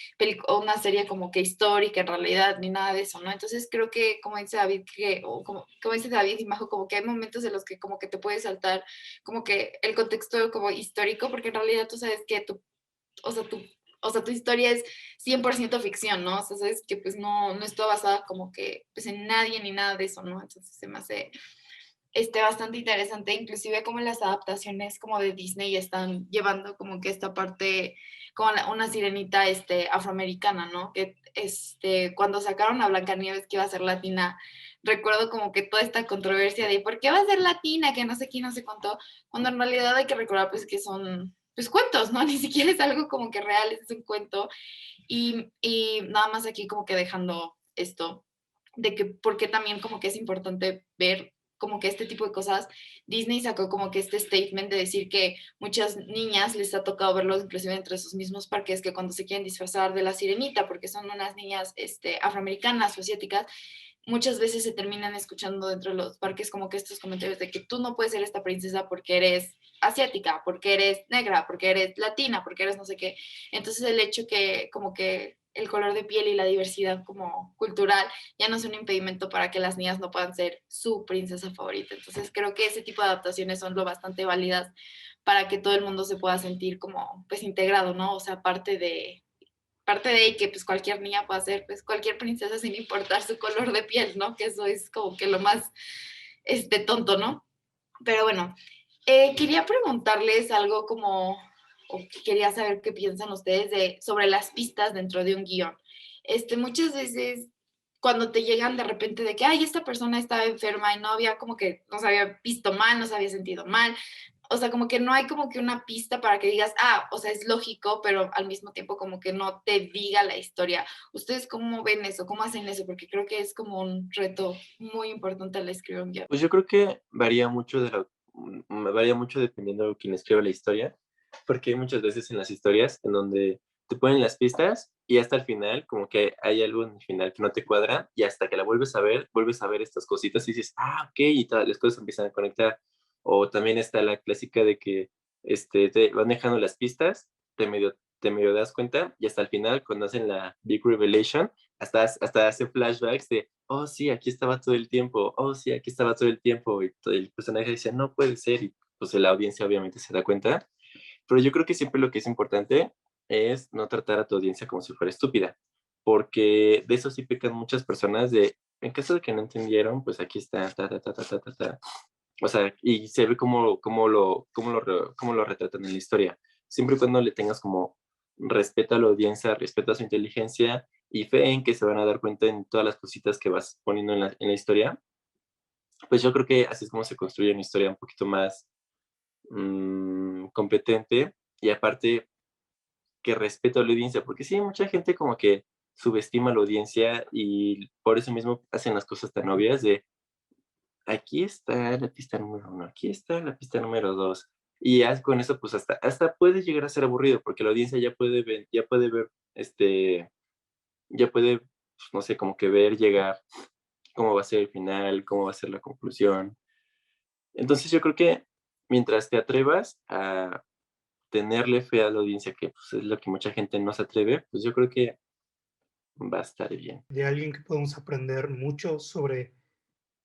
una serie como que histórica en realidad, ni nada de eso, ¿no? Entonces creo que, como dice David, o como dice David y Majo, como que hay momentos en los que como que te puedes saltar como que el contexto como histórico, porque en realidad tú sabes que o sea, tu historia es 100% ficción, ¿no? O sea, sabes que pues no está basada como que pues en nadie ni nada de eso, ¿no? Entonces se me hace bastante interesante, inclusive como las adaptaciones como de Disney están llevando como que esta parte, como una sirenita afroamericana, ¿no? Que cuando sacaron a Blancanieves que iba a ser latina, recuerdo como que toda esta controversia de ¿por qué va a ser latina? Que no sé quién, no sé cuánto, cuando en realidad hay que recordar pues que son pues cuentos, ¿no? Ni siquiera es algo como que real, es un cuento. Y nada más aquí como que dejando esto de que porque también como que es importante ver como que este tipo de cosas, Disney sacó como que este statement de decir que muchas niñas les ha tocado verlos inclusive entre sus mismos parques, que cuando se quieren disfrazar de la sirenita, porque son unas niñas afroamericanas o asiáticas, muchas veces se terminan escuchando dentro de los parques como que estos comentarios de que tú no puedes ser esta princesa porque eres asiática, porque eres negra, porque eres latina, porque eres no sé qué. Entonces el hecho que como que el color de piel y la diversidad como cultural ya no es un impedimento para que las niñas no puedan ser su princesa favorita. Entonces creo que ese tipo de adaptaciones son lo bastante válidas para que todo el mundo se pueda sentir como pues integrado, ¿no? O sea, parte de que pues cualquier niña pueda ser pues cualquier princesa sin importar su color de piel, ¿no? Que eso es como que lo más tonto, ¿no? Pero bueno, quería preguntarles algo como, o quería saber qué piensan ustedes sobre las pistas dentro de un guión. Muchas veces cuando te llegan de repente de que, ay, esta persona estaba enferma y no había como que, no se había visto mal, no se había sentido mal, o sea, como que no hay como que una pista para que digas, o sea, es lógico, pero al mismo tiempo como que no te diga la historia. ¿Ustedes cómo ven eso? ¿Cómo hacen eso? Porque creo que es como un reto muy importante al escribir un guión. Pues yo creo que varía mucho dependiendo de quién escribe la historia, porque hay muchas veces en las historias en donde te ponen las pistas y hasta el final, como que hay algo en el final que no te cuadra y hasta que la vuelves a ver estas cositas y dices, ok, y las cosas empiezan a conectar. O también está la clásica de que te van dejando las pistas, te medio das cuenta y hasta el final, cuando hacen la Big Revelation, hasta hace flashbacks de, oh sí, aquí estaba todo el tiempo, oh sí, aquí estaba todo el tiempo, y el personaje dice, no puede ser, y pues la audiencia obviamente se da cuenta, pero yo creo que siempre lo que es importante es no tratar a tu audiencia como si fuera estúpida, porque de eso sí pecan muchas personas de, en caso de que no entendieron, pues aquí está, ta, ta, ta, ta, ta, ta, ta. O sea, y se ve cómo lo retratan en la historia. Siempre y cuando le tengas como respeto a la audiencia, respeto a su inteligencia y fe en que se van a dar cuenta en todas las cositas que vas poniendo en la historia, pues yo creo que así es como se construye una historia un poquito más competente y aparte que respeta a la audiencia, porque sí, mucha gente como que subestima a la audiencia y por eso mismo hacen las cosas tan obvias de aquí está la pista número uno, aquí está la pista número dos. Y ya con eso, pues hasta puede llegar a ser aburrido, porque la audiencia ya puede ver, ya puede, pues, no sé, como que ver llegar cómo va a ser el final, cómo va a ser la conclusión. Entonces yo creo que mientras te atrevas a tenerle fe a la audiencia, que pues, es lo que mucha gente no se atreve, pues yo creo que va a estar bien. De alguien que podemos aprender mucho sobre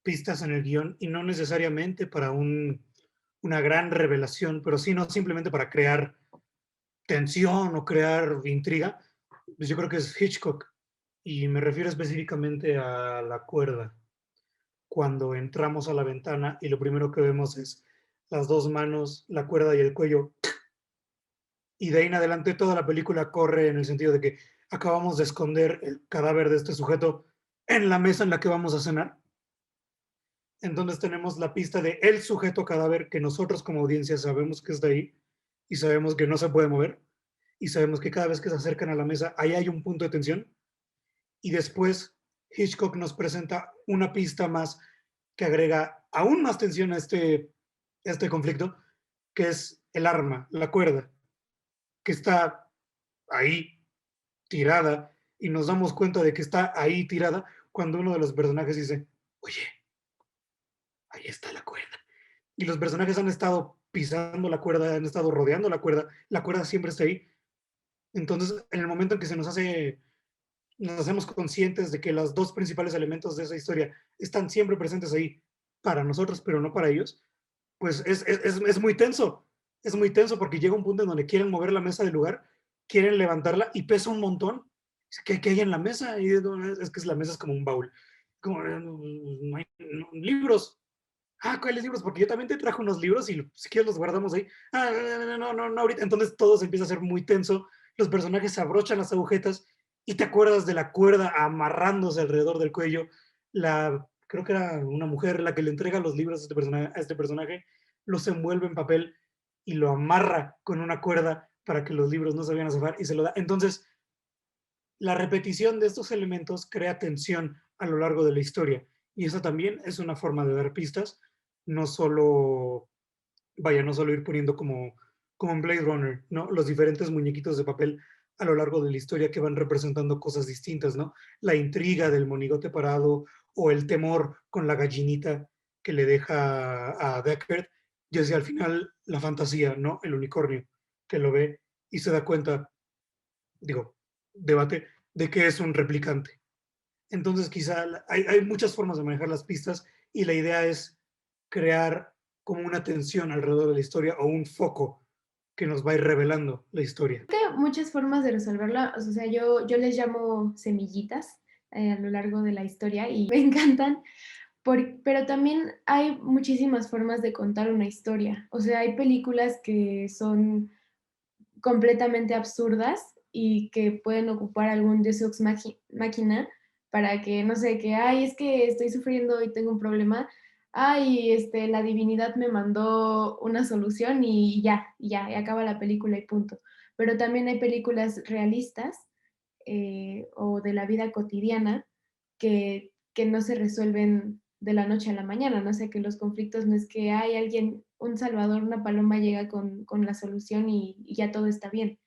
pistas en el guión y no necesariamente para una gran revelación, pero sí no simplemente para crear tensión o crear intriga, pues yo creo que es Hitchcock. Y me refiero específicamente a la cuerda. Cuando entramos a la ventana y lo primero que vemos es las dos manos, la cuerda y el cuello. Y de ahí en adelante toda la película corre en el sentido de que acabamos de esconder el cadáver de este sujeto en la mesa en la que vamos a cenar. Entonces tenemos la pista de el sujeto cadáver que nosotros como audiencia sabemos que está ahí y sabemos que no se puede mover y sabemos que cada vez que se acercan a la mesa ahí hay un punto de tensión y después Hitchcock nos presenta una pista más que agrega aún más tensión a este conflicto, que es el arma, la cuerda, que está ahí tirada y nos damos cuenta de que está ahí tirada cuando uno de los personajes dice, oye, ahí está la cuerda. Y los personajes han estado pisando la cuerda, han estado rodeando la cuerda siempre está ahí. Entonces, en el momento en que nos hacemos conscientes de que los dos principales elementos de esa historia están siempre presentes ahí para nosotros, pero no para ellos, pues es muy tenso. Es muy tenso porque llega un punto en donde quieren mover la mesa del lugar, quieren levantarla y pesa un montón. ¿Qué hay en la mesa? Y es que la mesa es como un baúl. Como, no hay libros. ¿Cuáles libros? Porque yo también te traje unos libros y si quieres los guardamos ahí. No, ahorita. Entonces todo se empieza a ser muy tenso. Los personajes se abrochan las agujetas y te acuerdas de la cuerda amarrándose alrededor del cuello. Creo que era una mujer la que le entrega los libros a este personaje, los envuelve en papel y lo amarra con una cuerda para que los libros no se vayan a zafar y se lo da. Entonces, la repetición de estos elementos crea tensión a lo largo de la historia. Y eso también es una forma de dar pistas, no solo ir poniendo como en Blade Runner, ¿no? Los diferentes muñequitos de papel a lo largo de la historia que van representando cosas distintas, ¿no? La intriga del monigote parado o el temor con la gallinita que le deja a Deckard, y hacia al final la fantasía, ¿no? El unicornio que lo ve y se da cuenta, debate, de que es un replicante. Entonces quizá hay muchas formas de manejar las pistas y la idea es crear como una tensión alrededor de la historia o un foco que nos va a ir revelando la historia. Hay muchas formas de resolverla, o sea, yo les llamo semillitas a lo largo de la historia y me encantan, pero también hay muchísimas formas de contar una historia, o sea, hay películas que son completamente absurdas y que pueden ocupar algún Deus Ex Machina para que, no sé, es que estoy sufriendo y tengo un problema, la divinidad me mandó una solución y y acaba la película y punto. Pero también hay películas realistas o de la vida cotidiana que no se resuelven de la noche a la mañana, no sé, que los conflictos no es que hay alguien, un salvador, una paloma llega con la solución y ya todo está bien.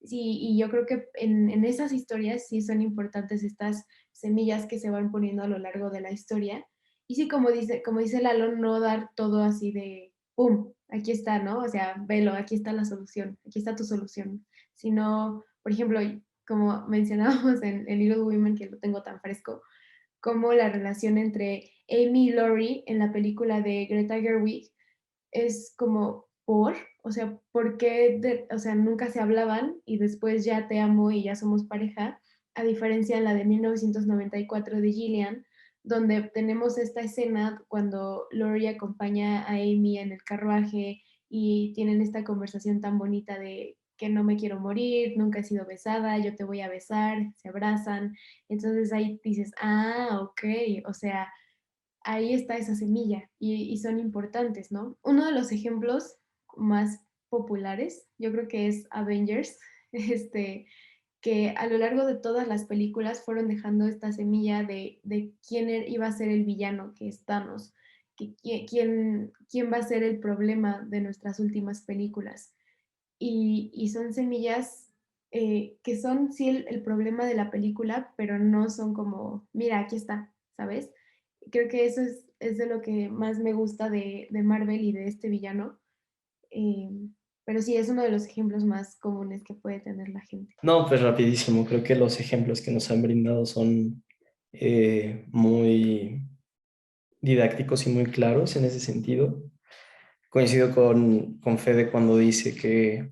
Sí, y yo creo que en esas historias sí son importantes estas semillas que se van poniendo a lo largo de la historia. Y sí, como dice Lalo, no dar todo así de, ¡pum!, aquí está, ¿no? O sea, velo, aquí está la solución, aquí está tu solución. Sino, por ejemplo, como mencionábamos en Little Women, que lo tengo tan fresco, como la relación entre Amy y Laurie en la película de Greta Gerwig es como o sea, ¿por qué o sea, nunca se hablaban y después ya te amo y ya somos pareja? A diferencia de la de 1994 de Gillian, donde tenemos esta escena cuando Laurie acompaña a Amy en el carruaje y tienen esta conversación tan bonita de que no me quiero morir, nunca he sido besada, yo te voy a besar, se abrazan. Entonces ahí dices, ok, o sea, ahí está esa semilla y son importantes, ¿no? Uno de los ejemplos más populares, yo creo que es Avengers, que a lo largo de todas las películas fueron dejando esta semilla de quién iba a ser el villano, que es Thanos, quién va a ser el problema de nuestras últimas películas. Y son semillas que son sí el problema de la película, pero no son como, mira, aquí está, ¿sabes? Creo que eso es de lo que más me gusta de Marvel y de este villano. Eh, pero sí, es uno de los ejemplos más comunes que puede tener la gente. No, pues rapidísimo. Creo que los ejemplos que nos han brindado son muy didácticos y muy claros en ese sentido. Coincido con Fede cuando dice que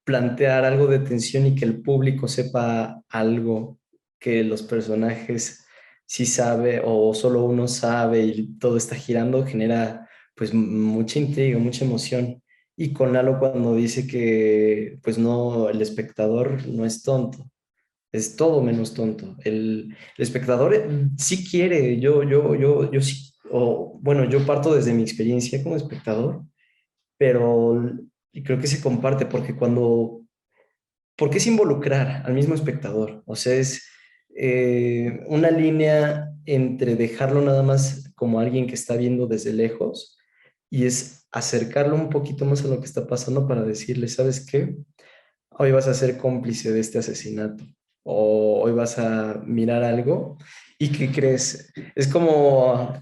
plantear algo de tensión y que el público sepa algo que los personajes sí sabe o solo uno sabe y todo está girando genera pues mucha intriga, mucha emoción. Y con Lalo cuando dice que pues no, el espectador no es tonto, es todo menos tonto. El espectador sí quiere, yo sí, o bueno, yo parto desde mi experiencia como espectador, pero y creo que se comparte porque es involucrar al mismo espectador, o sea, es una línea entre dejarlo nada más como alguien que está viendo desde lejos y es acercarlo un poquito más a lo que está pasando para decirle, ¿sabes qué? Hoy vas a ser cómplice de este asesinato o hoy vas a mirar algo y ¿qué crees? Es como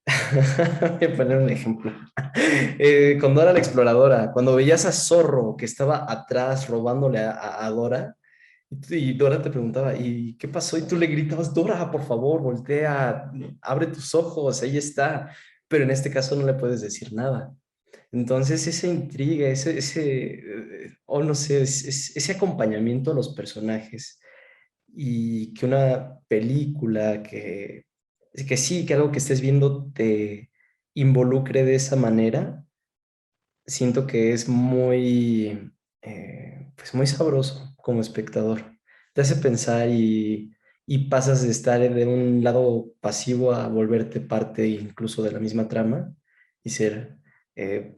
Voy a poner un ejemplo. Con Dora la Exploradora, cuando veías a Zorro que estaba atrás robándole a Dora, y Dora te preguntaba, ¿y qué pasó? Y tú le gritabas, Dora, por favor, voltea, abre tus ojos, ahí está. Pero en este caso no le puedes decir nada. Entonces, esa intriga, o no sé, ese acompañamiento a los personajes y que una película, que sí, que algo que estés viendo te involucre de esa manera, siento que es pues muy sabroso como espectador. Te hace pensar y pasas de estar de un lado pasivo a volverte parte incluso de la misma trama y ser eh,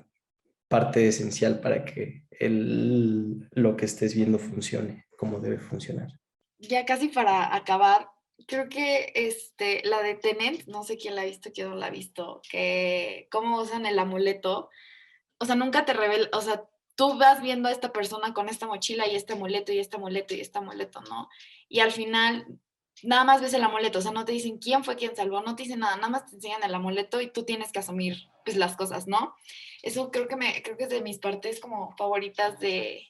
parte esencial para que lo que estés viendo funcione como debe funcionar. Ya casi para acabar, creo que la de Tenet, no sé quién la ha visto, quién no la ha visto, que cómo usan el amuleto, o sea, nunca te revela, o sea, tú vas viendo a esta persona con esta mochila y este amuleto y este amuleto y este amuleto, ¿no? Y al final nada más ves el amuleto, o sea, no te dicen quién fue quien salvó, no te dicen nada, nada más te enseñan el amuleto y tú tienes que asumir pues las cosas, ¿no? Eso creo que es de mis partes como favoritas de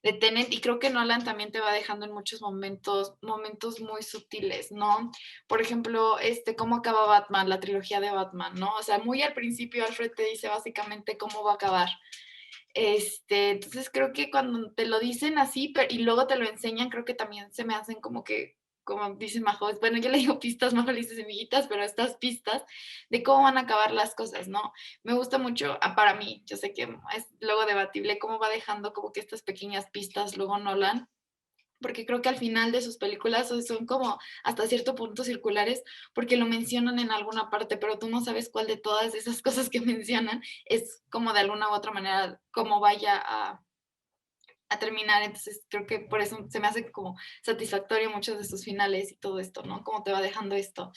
Tenet, y creo que Nolan también te va dejando en muchos momentos muy sutiles, ¿no? Por ejemplo, cómo acaba Batman, la trilogía de Batman, ¿no? O sea, muy al principio Alfred te dice básicamente cómo va a acabar. Entonces creo que cuando te lo dicen así y luego te lo enseñan, creo que también se me hacen como que, como dice Majo, bueno, yo le digo pistas más felices semillitas, pero estas pistas de cómo van a acabar las cosas, ¿no? Me gusta mucho, para mí, yo sé que es luego debatible cómo va dejando como que estas pequeñas pistas luego Nolan, porque creo que al final de sus películas son como hasta cierto punto circulares, porque lo mencionan en alguna parte, pero tú no sabes cuál de todas esas cosas que mencionan es como de alguna u otra manera cómo vaya a terminar. Entonces creo que por eso se me hace como satisfactorio muchos de sus finales y todo esto, ¿no? Cómo te va dejando esto.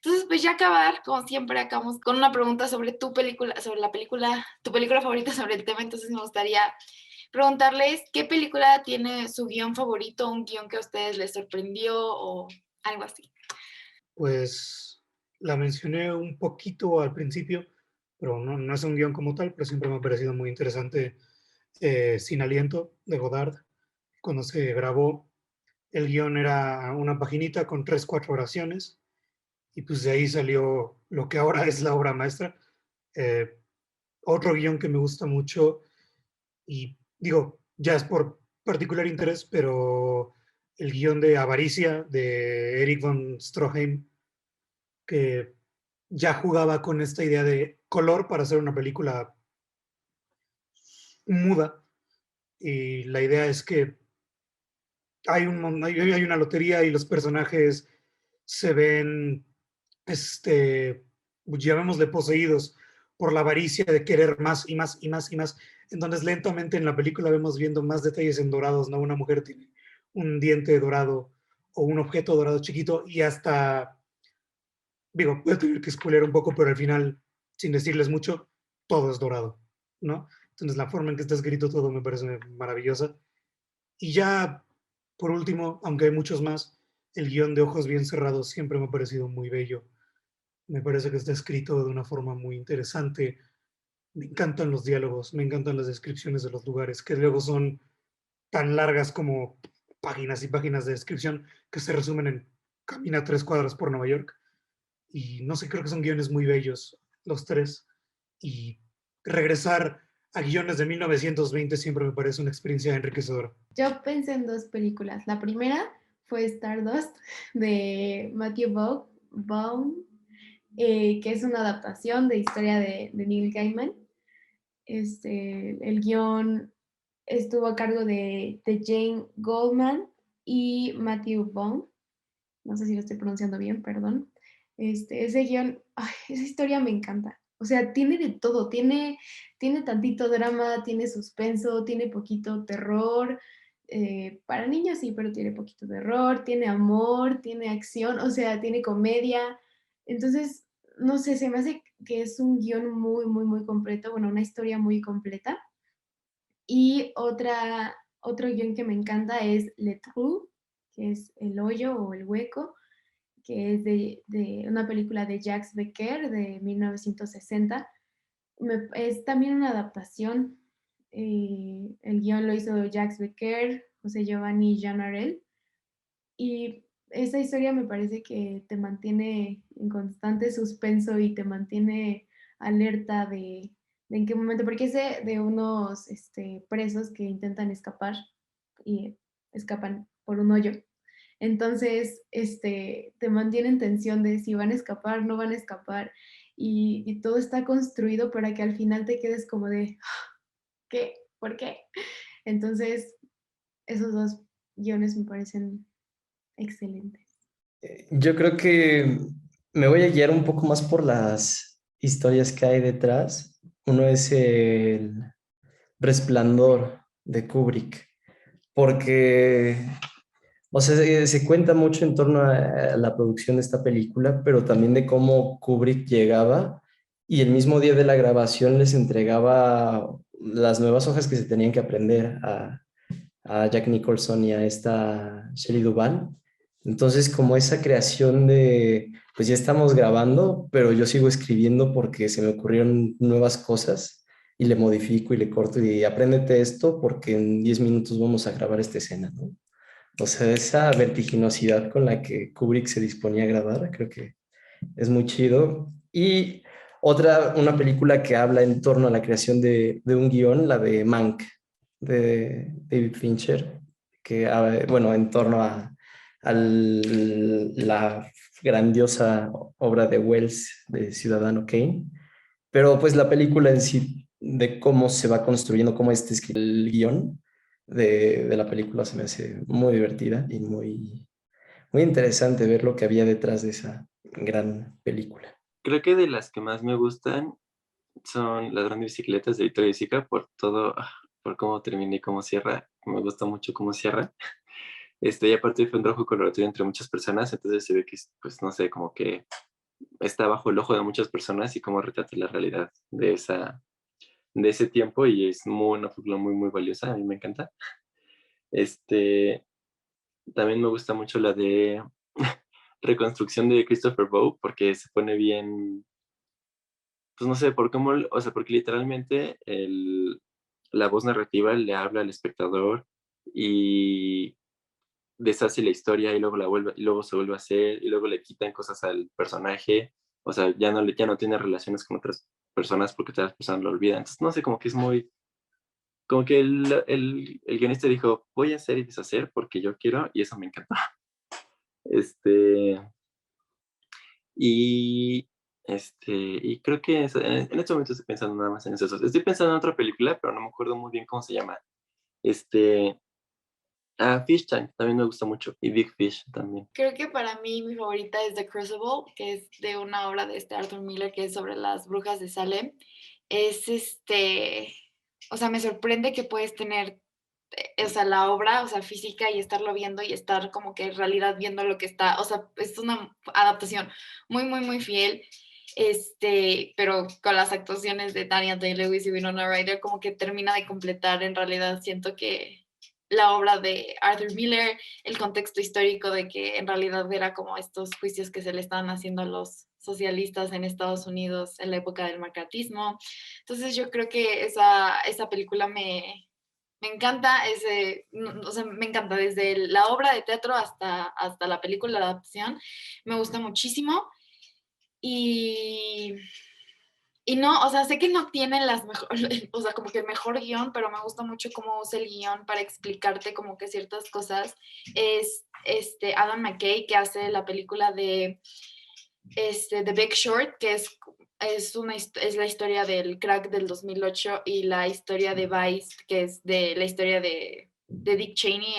Entonces, pues ya acabar, como siempre, acabamos con una pregunta sobre tu película, sobre la película, tu película favorita sobre el tema. Entonces me gustaría preguntarles qué película tiene su guión favorito, un guión que a ustedes les sorprendió o algo así. Pues la mencioné un poquito al principio, pero no es un guión como tal, pero siempre me ha parecido muy interesante Sin Aliento de Godard. Cuando se grabó, el guión era una paginita con 3, 4 oraciones y pues de ahí salió lo que ahora es la obra maestra. Eh, Otro guión que me gusta mucho y digo, ya es por particular interés, pero el guión de Avaricia de Eric von Stroheim, que ya jugaba con esta idea de color para hacer una película muda. Y la idea es que hay una lotería y los personajes se ven, llamémosle poseídos por la avaricia de querer más y más y más y más. Entonces lentamente en la película vemos viendo más detalles en dorados, ¿no? Una mujer tiene un diente dorado o un objeto dorado chiquito y hasta, digo, voy a tener que spoiler un poco, pero al final, sin decirles mucho, todo es dorado, ¿no? Entonces la forma en que está escrito todo me parece maravillosa. Y ya, por último, aunque hay muchos más, el guión de Ojos Bien Cerrados siempre me ha parecido muy bello. Me parece que está escrito de una forma muy interesante. Me encantan los diálogos, me encantan las descripciones de los lugares, que luego son tan largas como páginas y páginas de descripción que se resumen en camina 3 cuadras por Nueva York. Y no sé, creo que son guiones muy bellos, los tres. Y regresar a guiones de 1920 siempre me parece una experiencia enriquecedora. Yo pensé en dos películas. La primera fue Stardust de Matthew Vaughn, que es una adaptación de historia de Neil Gaiman. El guión estuvo a cargo de Jane Goldman y Matthew Vaughn. No sé si lo estoy pronunciando bien, perdón. Ese guión, ay, esa historia me encanta. O sea, tiene de todo, tiene tantito drama, tiene suspenso, tiene poquito terror. Para niños sí, pero tiene poquito terror, tiene amor, tiene acción, o sea, tiene comedia. Entonces, no sé, se me hace que es un guión muy, muy, muy completo, bueno, una historia muy completa. Y otro guión que me encanta es Le Trou, que es el hoyo o el hueco, que es de una película de Jacques Becker de 1960. Es también una adaptación. El guión lo hizo Jacques Becker, José Giovanni Jean-Arel. Y esa historia me parece que te mantiene en constante suspenso y te mantiene alerta de en qué momento, porque es de unos presos que intentan escapar y escapan por un hoyo. Entonces, te mantiene en tensión de si van a escapar, no van a escapar, y todo está construido para que al final te quedes como de, ¿qué? ¿Por qué? Entonces, esos dos guiones me parecen excelentes. Yo creo que me voy a guiar un poco más por las historias que hay detrás. Uno es el Resplandor de Kubrick, porque, o sea, se cuenta mucho en torno a la producción de esta película, pero también de cómo Kubrick llegaba y el mismo día de la grabación les entregaba las nuevas hojas que se tenían que aprender a Jack Nicholson y a esta Shelley Duvall. Entonces, como esa creación de, pues ya estamos grabando, pero yo sigo escribiendo porque se me ocurrieron nuevas cosas y le modifico y le corto y apréndete esto porque en 10 minutos vamos a grabar esta escena, ¿no? O sea, esa vertiginosidad con la que Kubrick se disponía a grabar, creo que es muy chido. Y una película que habla en torno a la creación de un guión, la de Mank, de David Fincher, que, bueno, en torno a la grandiosa obra de Wells de Ciudadano Kane, pero pues la película en sí, de cómo se va construyendo, cómo escrito el guión de la película se me hace muy divertida y muy interesante ver lo que había detrás de esa gran película. Creo que de las que más me gustan son Ladrón de Bicicletas de Victoria Sica por todo, por cómo termina y cómo cierra. Me gusta mucho cómo cierra. Y aparte fue un trabajo colaborativo entre muchas personas, entonces se ve que, pues no sé, como que está bajo el ojo de muchas personas y cómo retrata la realidad de ese tiempo y es una película muy, muy valiosa, a mí me encanta. También me gusta mucho la de Reconstrucción de Christopher Bow porque se pone bien, pues no sé, por cómo, o sea, porque literalmente la voz narrativa le habla al espectador y deshace la historia y luego la vuelve, y luego se vuelve a hacer, y luego le quitan cosas al personaje, o sea, ya no tiene relaciones con otras personas porque todas las personas lo olvidan. Entonces, no sé, como que es muy, como que el guionista dijo, voy a hacer y deshacer porque yo quiero, y eso me encanta. Este, y, y creo que en este momento estoy pensando nada más en eso. Estoy pensando en otra película, pero no me acuerdo muy bien cómo se llama. Fish Tank también me gusta mucho, y Big Fish también. Creo que para mí mi favorita es The Crucible, que es de una obra de Arthur Miller, que es sobre las brujas de Salem. Es o sea, me sorprende que puedes tener, o sea, la obra, o sea, física y estarlo viendo y estar como que en realidad viendo lo que está, o sea, es una adaptación muy, muy, muy fiel. Pero con las actuaciones de Tanya Day-Lewis y Winona Ryder, como que termina de completar, en realidad siento que la obra de Arthur Miller, el contexto histórico de que en realidad era como estos juicios que se le estaban haciendo a los socialistas en Estados Unidos en la época del macartismo. Entonces yo creo que esa película me encanta, o sea, me encanta desde la obra de teatro hasta la película, la adaptación, me gusta muchísimo. Y no, o sea, sé que no tienen las mejores, o sea, como que el mejor guión, pero me gusta mucho cómo usa el guión para explicarte como que ciertas cosas. Es Adam McKay, que hace la película de The Big Short, que es la historia del crack del 2008, y la historia de Vice, que es de la historia de Dick Cheney,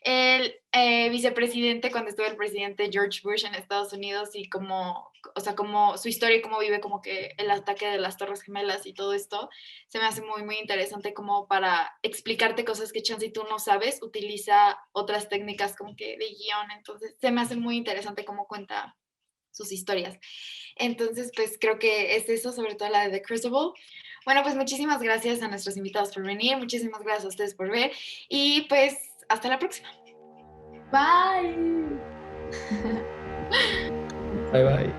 el vicepresidente cuando estuvo el presidente George Bush en Estados Unidos, y como, o sea, como su historia y cómo vive como que el ataque de las Torres Gemelas y todo esto, se me hace muy, muy interesante como para explicarte cosas que chance y tú no sabes, utiliza otras técnicas como que de guión, entonces se me hace muy interesante cómo cuenta sus historias. Entonces, pues creo que es eso, sobre todo la de The Crucible. Bueno, pues muchísimas gracias a nuestros invitados por venir, muchísimas gracias a ustedes por ver, y pues hasta la próxima. Bye. Bye bye.